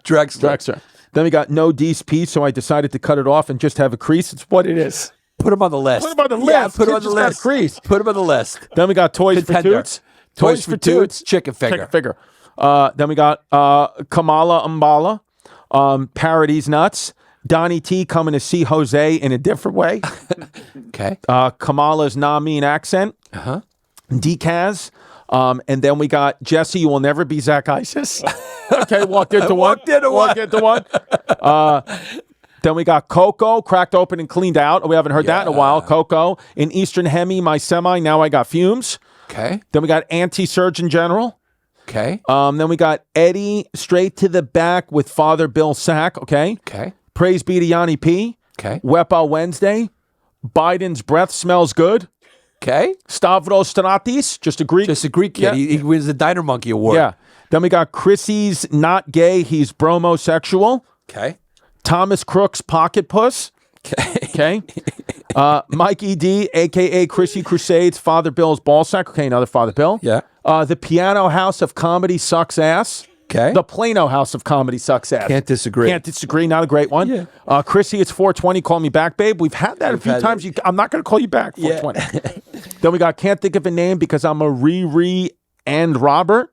Drexler. Then we got no DSP, so I decided to cut it off and just have a crease. It's what it is. Put him on the list. Put him on the list. Yeah, put him on the Just got a list. crease. Put him on the list. Then we got Toys Contender. for Toots. Toys for Toots. Chicken figure. Then we got Kamala Umbala, Parody's Nuts. Donnie T coming to see Jose in a different way. Okay. Kamala's Namin accent. Uh-huh. Decaz. And then we got Jesse, you will never be Zach Isis. Okay, walked into one. Then we got Coco, cracked open and cleaned out. We haven't heard that in a while. Coco. In Eastern Hemi, my semi, now I got Fumes. Okay. Then we got Anti-Surgeon General. Okay. Then we got Eddie straight to the back with Father Bill Sack. Okay. Okay. Praise be to Yanni P. Okay. Wepa Wednesday. Biden's breath smells good. Okay. Stavros Stratis, just a Greek. Just a Greek kid. Yeah. He wins the Diner Monkey Award. Yeah. Then we got Chrissy's not gay, he's bromosexual. Okay. Thomas Crook's pocket puss. Okay. Mikey D, a.k.a. Chrissy Crusades, Father Bill's ballsack. Okay, another Father Bill. Yeah. The Piano House of Comedy sucks ass. Okay. The Plano House of Comedy sucks ass. Can't disagree. Not a great one. Yeah. Chrissy, it's 420. Call me back, babe. We've had that a few times. I'm not going to call you back. 420. Then we got can't think of a name because I'm a Riri and Robert.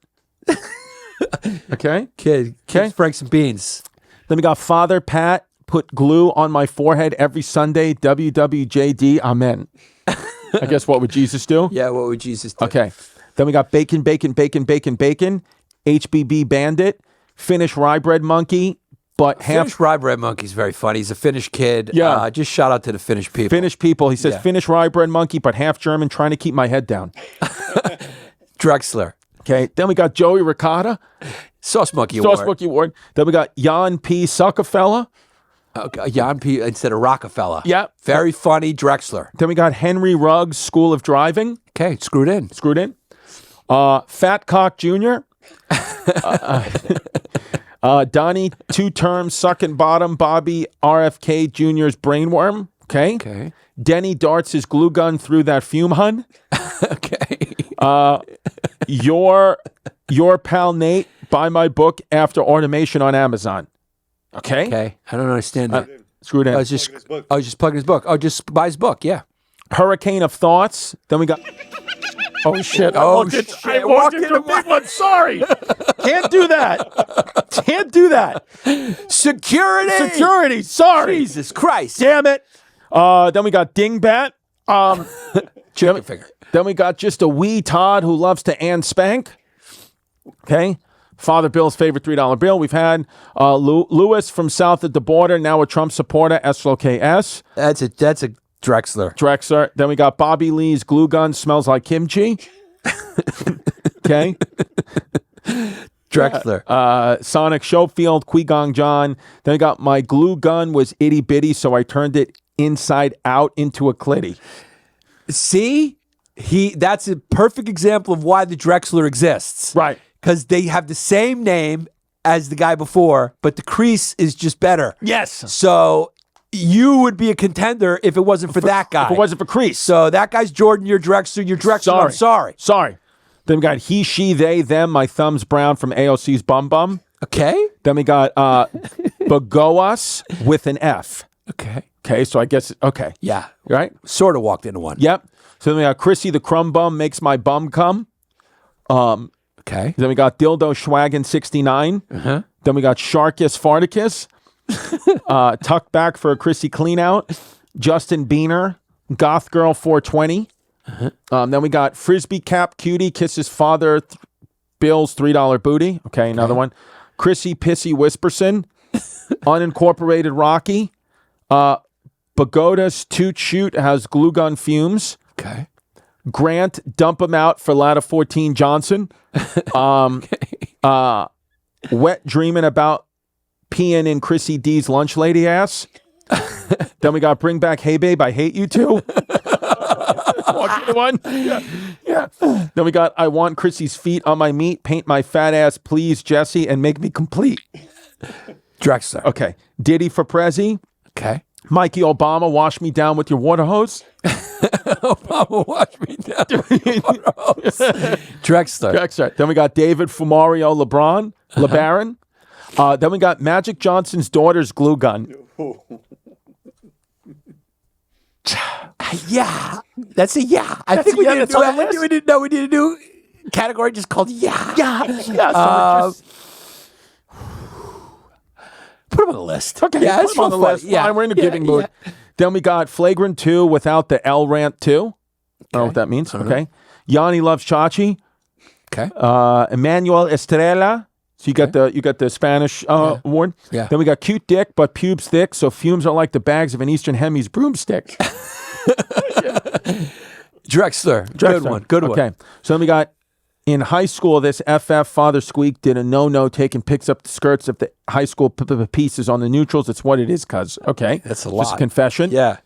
Okay. Kid Franks and Beans. Then we got Father Pat put glue on my forehead every Sunday. WWJD. Amen. I guess what would Jesus do? Yeah. What would Jesus do? Okay. Then we got bacon. HBB Bandit, Finnish Rye Bread Monkey, but Finnish Rye Bread Monkey's very funny. He's a Finnish kid. Yeah. Just shout out to the Finnish people. He says Finnish Rye Bread Monkey, but half German, trying to keep my head down. Drexler. Okay. Then we got Joey Ricotta. Sauce Monkey Award. Then we got Jan P. Suckafella. Okay, Jan P. instead of Rockefeller. Yeah. Very funny. Drexler. Then we got Henry Ruggs, School of Driving. Okay. Screwed in. Fat Cock Jr. Donnie, 2 terms, sucking bottom, Bobby, RFK Jr.'s brainworm. Okay. Denny darts his glue gun through that fume hun. Okay. Your pal Nate, buy my book After Automation on Amazon. Okay. I don't understand that. Screwed in. I was just plugging his book. Oh, just buy his book. Yeah. Hurricane of Thoughts. Then we got. Oh shit! I walked into a big one. Sorry, can't do that. Security. Sorry. Jesus Christ! Damn it. Then we got Dingbat. Chicken finger. Then we got just a wee Todd who loves to and spank. Okay. Father Bill's favorite $3 bill. We've had Lewis from south of the border, now a Trump supporter, SLKS. That's a Drexler. Then we got Bobby Lee's glue gun smells like kimchi. Okay. Drexler. Sonic Schofield, Qui-Gong John. Then we got my glue gun was itty bitty, so I turned it inside out into a clitty. See? That's a perfect example of why the Drexler exists. Right. Because they have the same name as the guy before, but the crease is just better. Yes. So you would be a contender if it wasn't for that guy. If it wasn't for crease. So that guy's Jordan, you're Drexler, you're Drexler, I'm sorry. Then we got he, she, they, them, my thumb's brown from AOC's Bum Bum. Okay. Then we got Bagoas with an F. Okay, so I guess, okay. Yeah. Right? Sort of walked into one. Yep. So then we got Chrissy the Crumb Bum makes my bum come. Okay. Then we got Dildo Schwaggin 69. Uh-huh. Then we got Sharkus Farticus. Tuck back for a Chrissy clean out. Justin Biener, Goth Girl 420. Uh-huh. Then we got Frisbee Cap Cutie kisses Father Bill's $3 booty. Okay, another one. Chrissy Pissy Whisperson. Unincorporated Rocky. Pagoda's Toot Shoot has glue gun fumes. Okay. Grant, dump him out for ladder 14 Johnson. Wet dreaming about peeing in Chrissy D's lunch lady ass. Then we got bring back Hey Babe, I hate you too. walk into one. Yeah. Then we got, I want Chrissy's feet on my meat, paint my fat ass, please, Jesse, and make me complete. Drexler. Okay. Diddy for Prezi. Okay. Mikey Obama, wash me down with your water hose. Obama, wash me down with your water hose. Drexler. Then we got David for Mario LeBron, LeBaron. Then we got Magic Johnson's daughter's glue gun. Yeah. That's a yeah. I think we need to do it. We need to do a category just called yeah. Yeah. Put them on the list. Okay, yeah, put them on the list. Yeah, fine, we're in a giving mood. Yeah. Then we got Flagrant 2 without the L rant 2. I don't know what that means. Okay. Yanni loves Chachi. Okay. Emmanuel Estrella. So you got the Spanish award. Yeah. Then we got cute dick but pubes thick, so fumes are like the bags of an Eastern Hemi's broomstick. Drexler. Good one. Okay. So then we got in high school, this FF Father Squeak did a no-no, taking picks up the skirts of the high school pieces on the neutrals. It's what it is, cuz. Okay. That's a lot. Just a confession. Yeah.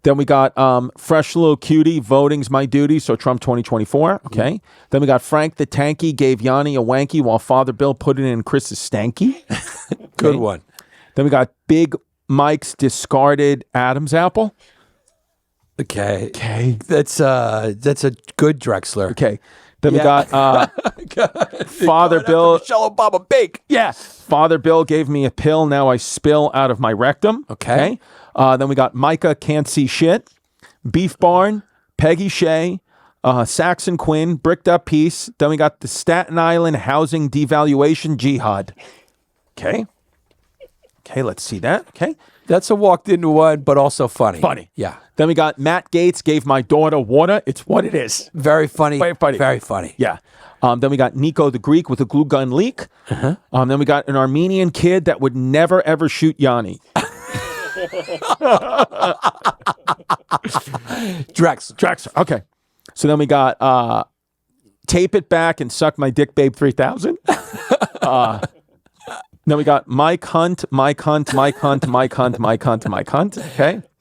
Then we got Fresh Little Cutie, voting's my duty, so Trump 2024. Okay. Then we got Frank the Tanky gave Yanni a wanky while Father Bill put it in Chris's stanky. Good one. Then we got Big Mike's discarded Adam's apple. Okay. That's a good Drexler. Okay. Then we got Father Bill. Michelle Obama bake. Yeah. Father Bill gave me a pill. Now I spill out of my rectum. Okay. Then we got Micah can't see shit. Beef Barn. Peggy Shea. Saxon Quinn. Bricked up piece. Then we got the Staten Island housing devaluation jihad. Okay. Let's see that. Okay. That's a walked into one, but also funny. Yeah. Then we got Matt Gates gave my daughter water. It's what it is. Very funny. Very funny. Yeah. Then we got Nico the Greek with a glue gun leak. Then we got an Armenian kid that would never, ever shoot Yanni. Drexler. Okay. So then we got Tape It Back and Suck My Dick Babe 3000. Then we got Mike Hunt. Okay.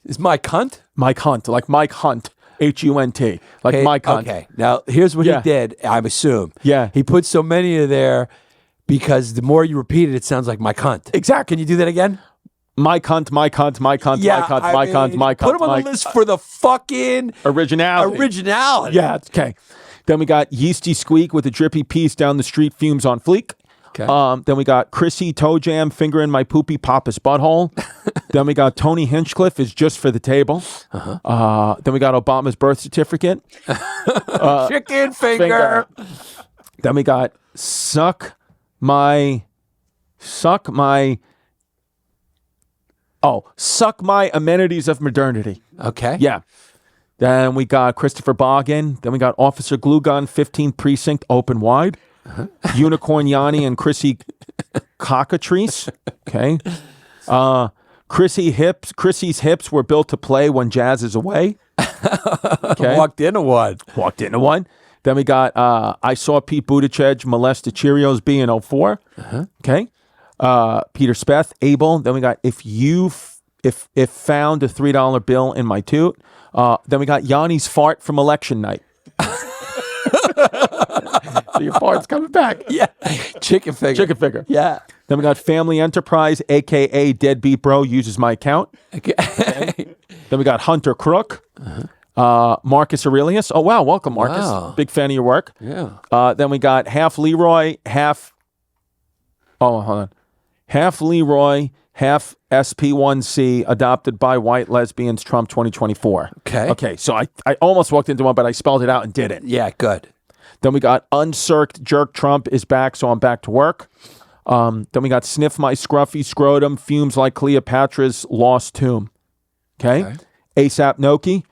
Is Mike Hunt? Mike Hunt, like Mike Hunt, Hunt, like okay, Mike Hunt. Okay, now here's what he did, I assume. Yeah. He put so many in there because the more you repeat it, it sounds like Mike Hunt. Exactly. Can you do that again? Mike Hunt. Yeah, Put him on the list for the fucking originality. Yeah, okay. Then we got Yeasty Squeak with a drippy piece down the street, fumes on fleek. Okay. Then we got Chrissy Toe Jam fingering my poopy papa's butthole. Then we got Tony Hinchcliffe is just for the table. Then we got Obama's birth certificate. Chicken finger. Then we got suck my amenities of modernity. Okay. Yeah. Then we got Christopher Boggin. Then we got Officer Glue Gun, 15th Precinct, open wide. Unicorn Yanni and Chrissy Cockatrice. Okay. Chrissy's hips were built to play when jazz is away. Okay. Walked into one. Then we got I saw Pete Buttigieg molest the Cheerios B in 04. Okay. Peter Speth, Abel. Then we got if found a $3 bill in my toot. Then we got Yanni's fart from election night. So your fart's coming back. Yeah. Chicken finger. Yeah. Then we got Family Enterprise, a.k.a. Deadbeat Bro, uses my account. Okay. Then we got Hunter Crook. Marcus Aurelius. Oh, wow. Welcome, Marcus. Wow. Big fan of your work. Yeah. Then we got half Leroy, half SP1C, adopted by white lesbians, Trump 2024. Okay. So I almost walked into one, but I spelled it out and didn't. Yeah, good. Then we got uncirced jerk Trump is back, so I'm back to work. Then we got sniff my scruffy scrotum, fumes like Cleopatra's lost tomb. Okay. ASAP Noki.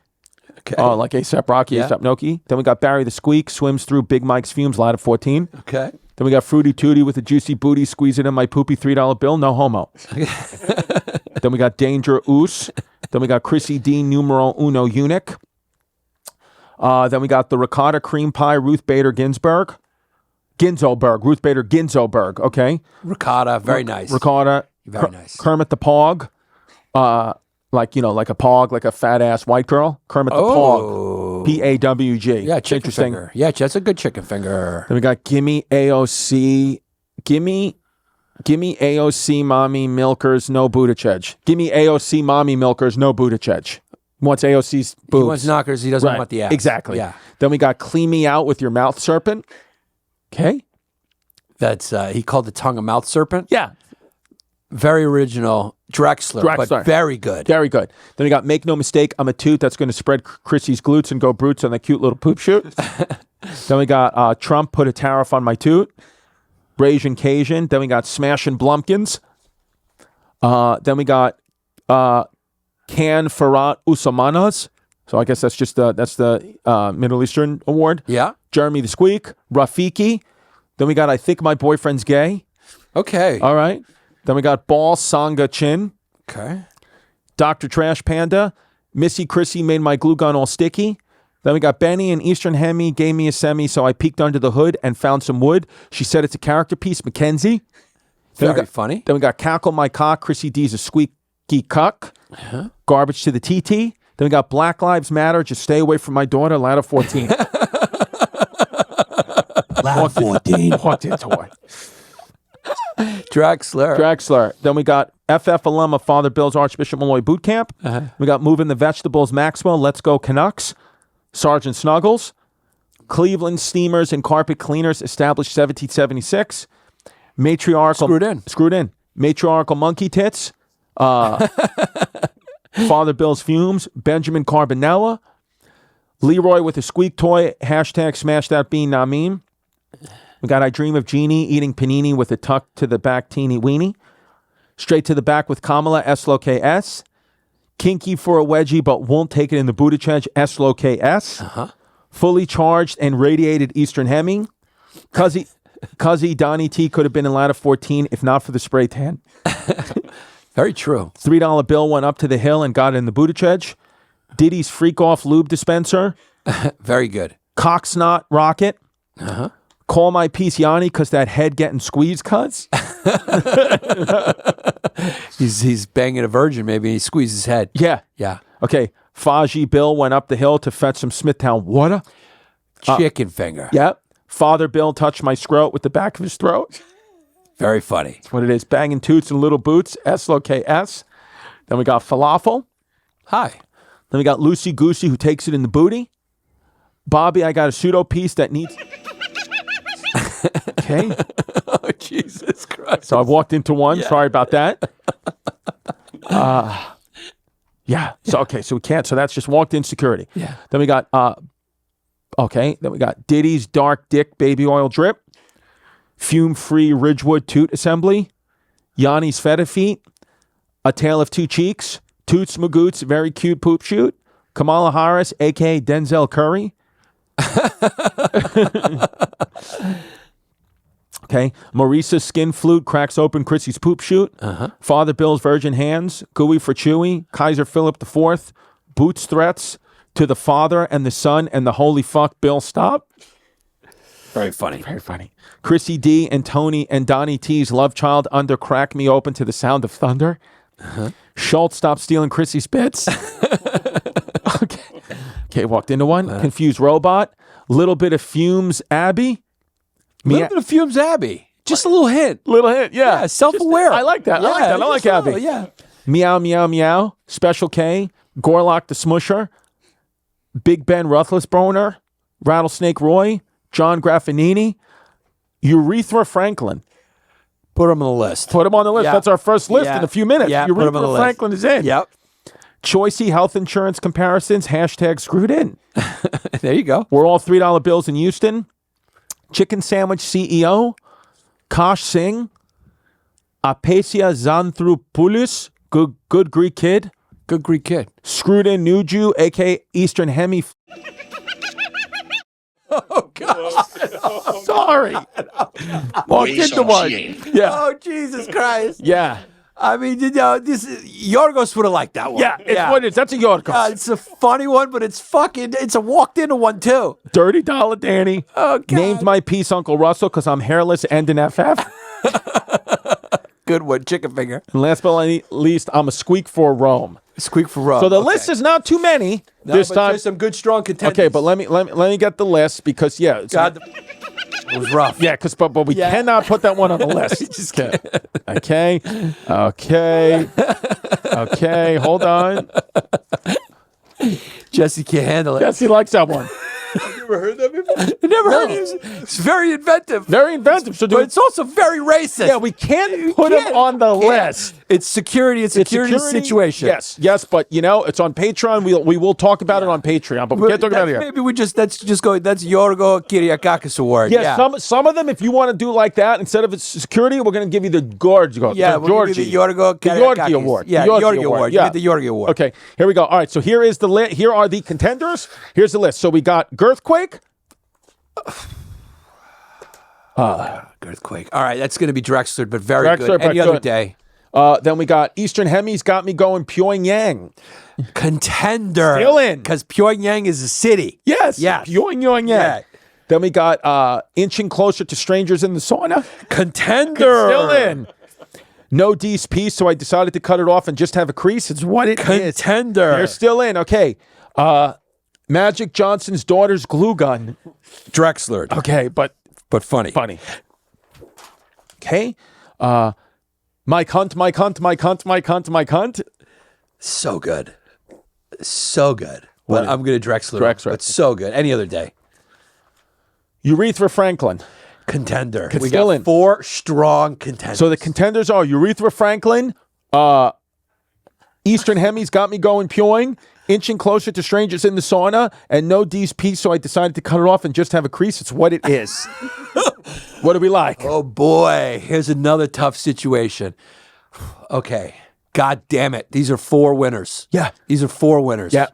Okay. Like ASAP Rocky, ASAP Noki. Then we got Barry the Squeak, swims through Big Mike's fumes, ladder 14. Okay. Then we got Fruity Tooty with a juicy booty, squeeze it in my poopy $3 bill, no homo. Then we got Danger Oos. Then we got Chrissy D numero uno eunuch. Then we got the ricotta cream pie, Ruth Bader Ginsburg. Ruth Bader Ginzoberg, okay. Ricotta, very nice. Ricotta. Very nice. Kermit the Pog. like a pog, like a fat ass white girl. Kermit the Pog, PAWG. Yeah, chicken Interesting. finger. Yeah, that's a good chicken finger. Then we got gimme AOC, gimme AOC mommy milkers, no Buttigieg. Gimme AOC mommy milkers, no Buttigieg. Wants AOC's boobs. He wants knockers. He doesn't want the ass. Exactly. Yeah. Then we got clean me out with your mouth serpent. Okay. That's he called the tongue a mouth serpent. Yeah. Very original. Drexler, but very good. Very good. Then we got make no mistake, I'm a toot that's going to spread Chrissy's glutes and go brutes on that cute little poop shoot. Then we got Trump put a tariff on my toot. Raging Cajun. Then we got smashing Blumpkins. Then we got Can Farhat Usamanas. So I guess that's just the Middle Eastern award. Yeah. Jeremy the Squeak. Rafiki. Then we got I think my boyfriend's gay. Okay. All right. Then we got Ball Sangha Chin. Okay. Dr. Trash Panda. Missy Chrissy made my glue gun all sticky. Then we got Benny and Eastern Hemi gave me a semi, so I peeked under the hood and found some wood. She said it's a character piece, Mackenzie. Very funny. Then we got Cackle My Cock. Chrissy D's a squeaky cuck. Garbage to the TT. Then we got Black Lives Matter. Just stay away from my daughter, Ladder 14. Ladder 14. Walked into it. Drexler. Then we got FF alum of Father Bill's Archbishop Malloy Boot Camp. We got Moving the Vegetables Maxwell. Let's Go Canucks. Sergeant Snuggles. Cleveland Steamers and Carpet Cleaners established 1776. Matriarchal. Screwed in. Matriarchal Monkey Tits. Father Bill's Fumes. Benjamin Carbonella. Leroy with a squeak toy. Hashtag smash that bean, nah meme. We got I Dream of Jeannie eating panini with a tuck to the back teeny weenie. Straight to the back with Kamala, S-L-O-K-S. Kinky for a wedgie, but won't take it in the Buttigieg, S-L-O-K-S. Fully charged and radiated Eastern Hemming. Cuzzy Donnie T could have been in ladder 14 if not for the spray tan. Very true. $3 bill went up to the hill and got in the Buttigieg. Diddy's freak off lube dispenser. Very good. Cocksnot rocket. Call my piece Yanni because that head getting squeezed cuts. He's banging a virgin, maybe he squeezes his head. Yeah. Okay. Faji Bill went up the hill to fetch some Smithtown water. Chicken finger. Yep. Father Bill touched my scrot with the back of his throat. Very funny. That's what it is. Banging toots and little boots. S-L-O-K-S. Then we got Falafel. Hi. Then we got Lucy Goosey who takes it in the booty. Bobby, I got a pseudo piece that needs... Okay. Oh, Jesus Christ. So I walked into one. Yeah. Sorry about that. Yeah. So we can't. So that's just walked in security. Yeah. Then we got Then we got Diddy's Dark Dick Baby Oil Drip. Fume Free Ridgewood Toot Assembly. Yanni's Feta Feet. A Tale of Two Cheeks. Toots Magoots Very Cute Poop Shoot. Kamala Harris, a.k.a. Denzel Curry. Okay. Maurice's Skin Flute cracks open Chrissy's Poop Shoot. Father Bill's Virgin Hands. Gooey for Chewy. Kaiser Philip IV. Boots Threats to the Father and the Son and the Holy Fuck Bill Stop. Very funny. Very funny. Chrissy D and Tony and Donnie T's Love Child under Crack Me Open to the Sound of Thunder. Schultz Stop Stealing Chrissy's Bits. Okay, walked into one. Confused Robot. Little bit of Fumes Abby. Little bit of Fumes Abby. Just a little hint. Yeah. Self-aware. I like that. I like Abby. Yeah. Meow, Meow, Meow. Special K. Gorlock the Smusher. Big Ben Ruthless Boner. Rattlesnake Roy. John Graffinini. Urethra Franklin. Put him on the list. Yeah. That's our first list in a few minutes. Yeah, Urethra Franklin is in. Yep. Choicey health insurance comparisons. Hashtag screwed in. There you go. We're all $3 bills in Houston. Chicken Sandwich CEO. Kosh Singh. Apasia Xanthropoulos. Good Greek kid. Good Greek kid. Screwed in New Jew, a.k.a. Eastern Hemi. Oh, God. Sorry. Walked into one. Yeah. Oh, Jesus Christ. Yeah. I mean, Yorgos would have liked that one. Yeah, it's what it is. That's a Yorgos. It's a funny one, but it's a walked into one, too. $30 Danny. Oh, God. Named my piece Uncle Russell because I'm hairless and an FF. good one. Chicken finger. And last but not least, I'm a squeak for Rome. Squeak for Rome. So the list is not too many this time. There's some good, strong contenders. Okay, but let me get the list because God, it was rough. Yeah, but we cannot put that one on the list. Just kidding. Okay. Hold on. Jesse can't handle it. Jesse likes that one. Have you ever heard that before? I never heard it. It's very inventive. Very inventive. So but it's also very racist. Yeah, we can't put him on the list. It's security. It's security situation. Yes, but it's on Patreon. We will talk about it on Patreon, but we can't talk about it here. Maybe let's just go. That's Georgios Karaiskakis award. Yeah, some of them, if you want to do like that, instead of it's security, we're going to give you the Georgios. Yeah, we'll give you the Georgios Karaiskakis award. Yeah, the Georgios award. You get the Georgios award. Okay, here we go. All right, so here is the list. Here are the contenders. Here's the list. So we got Girthquake. Girthquake. All right, that's going to be Drexler, but very good. Any other day. Then we got Eastern Hemi's got me going Pyongyang. Contender. Still in. Because Pyongyang is a city. Yes. Pyongyang. Yeah. Then we got Inching Closer to Strangers in the Sauna. Contender. Still in. No D's piece, so I decided to cut it off and just have a crease. It's what it is. Contender. They're still in. Okay. Magic Johnson's daughter's glue gun. Drexler. Okay, but funny. Okay. Mike Hunt. So good. But I'm going to Drexler. But so good. Any other day. Urethra Franklin. Contender. We still got in. 4 strong contenders. So the contenders are Urethra Franklin, Eastern Hemi's got me going Pyong, Inching Closer to Strangers in the Sauna, and No D's piece, so I decided to cut it off and just have a crease. It's what it is. What do we like? Oh, boy. Here's another tough situation. Okay. God damn it. These are 4 winners. Yeah. These are 4 winners. Yeah.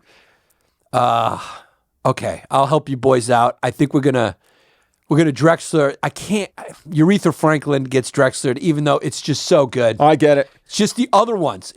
Okay. I'll help you boys out. I think we're gonna Drexler. I can't. Urethra Franklin gets Drexler, even though it's just so good. I get it. It's just the other ones.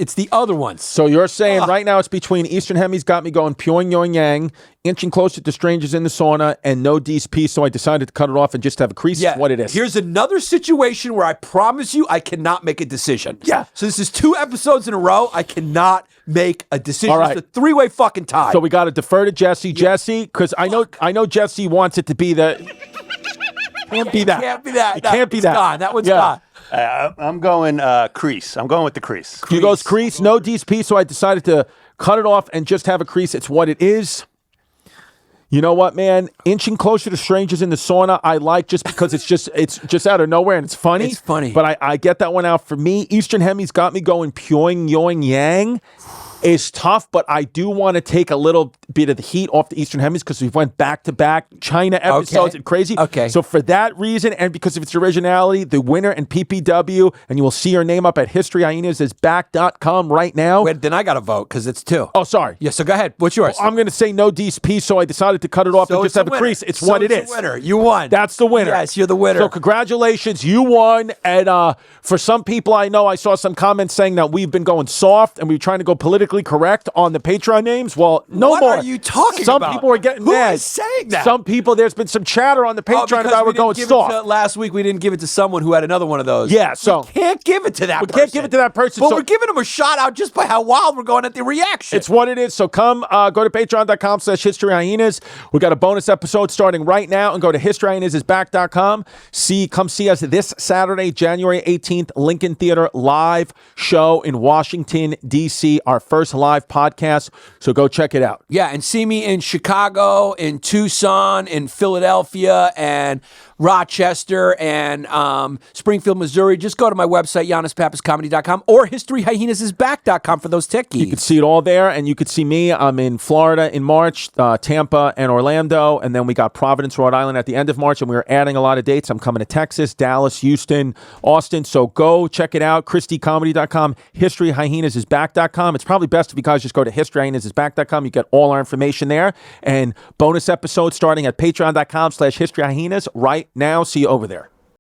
So you're saying right now it's between Eastern Hemi's got me going Pyongyang, Inching Closer to Strangers in the Sauna, and No D's piece, so I decided to cut it off and just have a crease. Yeah. What it is. Here's another situation where I promise you I cannot make a decision. Yeah. So this is 2 episodes in a row. I cannot make a decision. All right. It's a 3-way fucking tie. So we got to defer to Jesse. Yeah. Jesse, because I know Jesse wants it to be the... Can't be that. Can't be that. It can't be that. Gone. That one's gone. I'm going crease. I'm going with the crease. He goes crease, No D's piece, so I decided to cut it off and just have a crease. It's what it is. You know what, man? Inching Closer to Strangers in the Sauna, I like just because it's just out of nowhere and it's funny. It's funny. But I get that one out for me. Eastern Hemi's got me going Pyongyang. Is tough, but I do want to take a little bit of the heat off the Eastern Hemisphere because we went back-to-back China episodes and crazy. Okay. So for that reason, and because of its originality, the winner and PPW, and you will see your name up at historyhyenas.com right now. Wait, then I got to vote because it's 2. Oh, sorry. Yeah, so go ahead. What's yours? Well, I'm going to say No D's piece, so I decided to cut it off and just have a crease. It's what it is. The winner. You won. That's the winner. Yes, you're the winner. So congratulations, you won. And for some people I know, I saw some comments saying that we've been going soft and we're trying to go politically correct on the Patreon names. Well, no what more. What are you talking some about? Some people are getting mad. Who is saying that? Some people, there's been some chatter on the Patreon about we're going soft. Last week we didn't give it to someone who had another one of those. Yeah, so. We can't give it to that person. We can't give it to that person. But we're giving them a shout out just by how wild we're going at the reaction. It's what it is. So come, go to patreon.com/historyhyenas. We got a bonus episode starting right now, and go to historyhyenas.com. Come see us this Saturday, January 18th, Lincoln Theater live show in Washington, D.C., our first live podcast. So go check it out. Yeah, and see me in Chicago, in Tucson, in Philadelphia, and Rochester, and Springfield, Missouri. Just go to my website, YannisPappasComedy.com, or HistoryHyenas.com for those techies. You can see it all there, and you could see me. I'm in Florida in March, Tampa and Orlando, and then we got Providence, Rhode Island at the end of March, and we're adding a lot of dates. I'm coming to Texas, Dallas, Houston, Austin, so go check it out. ChristyComedy.com, HistoryHyenas.com. It's probably best if you guys just go to HistoryHyenas.com. You get all our information there, and bonus episodes starting at patreon.com/HistoryHyenas right now. See you over there.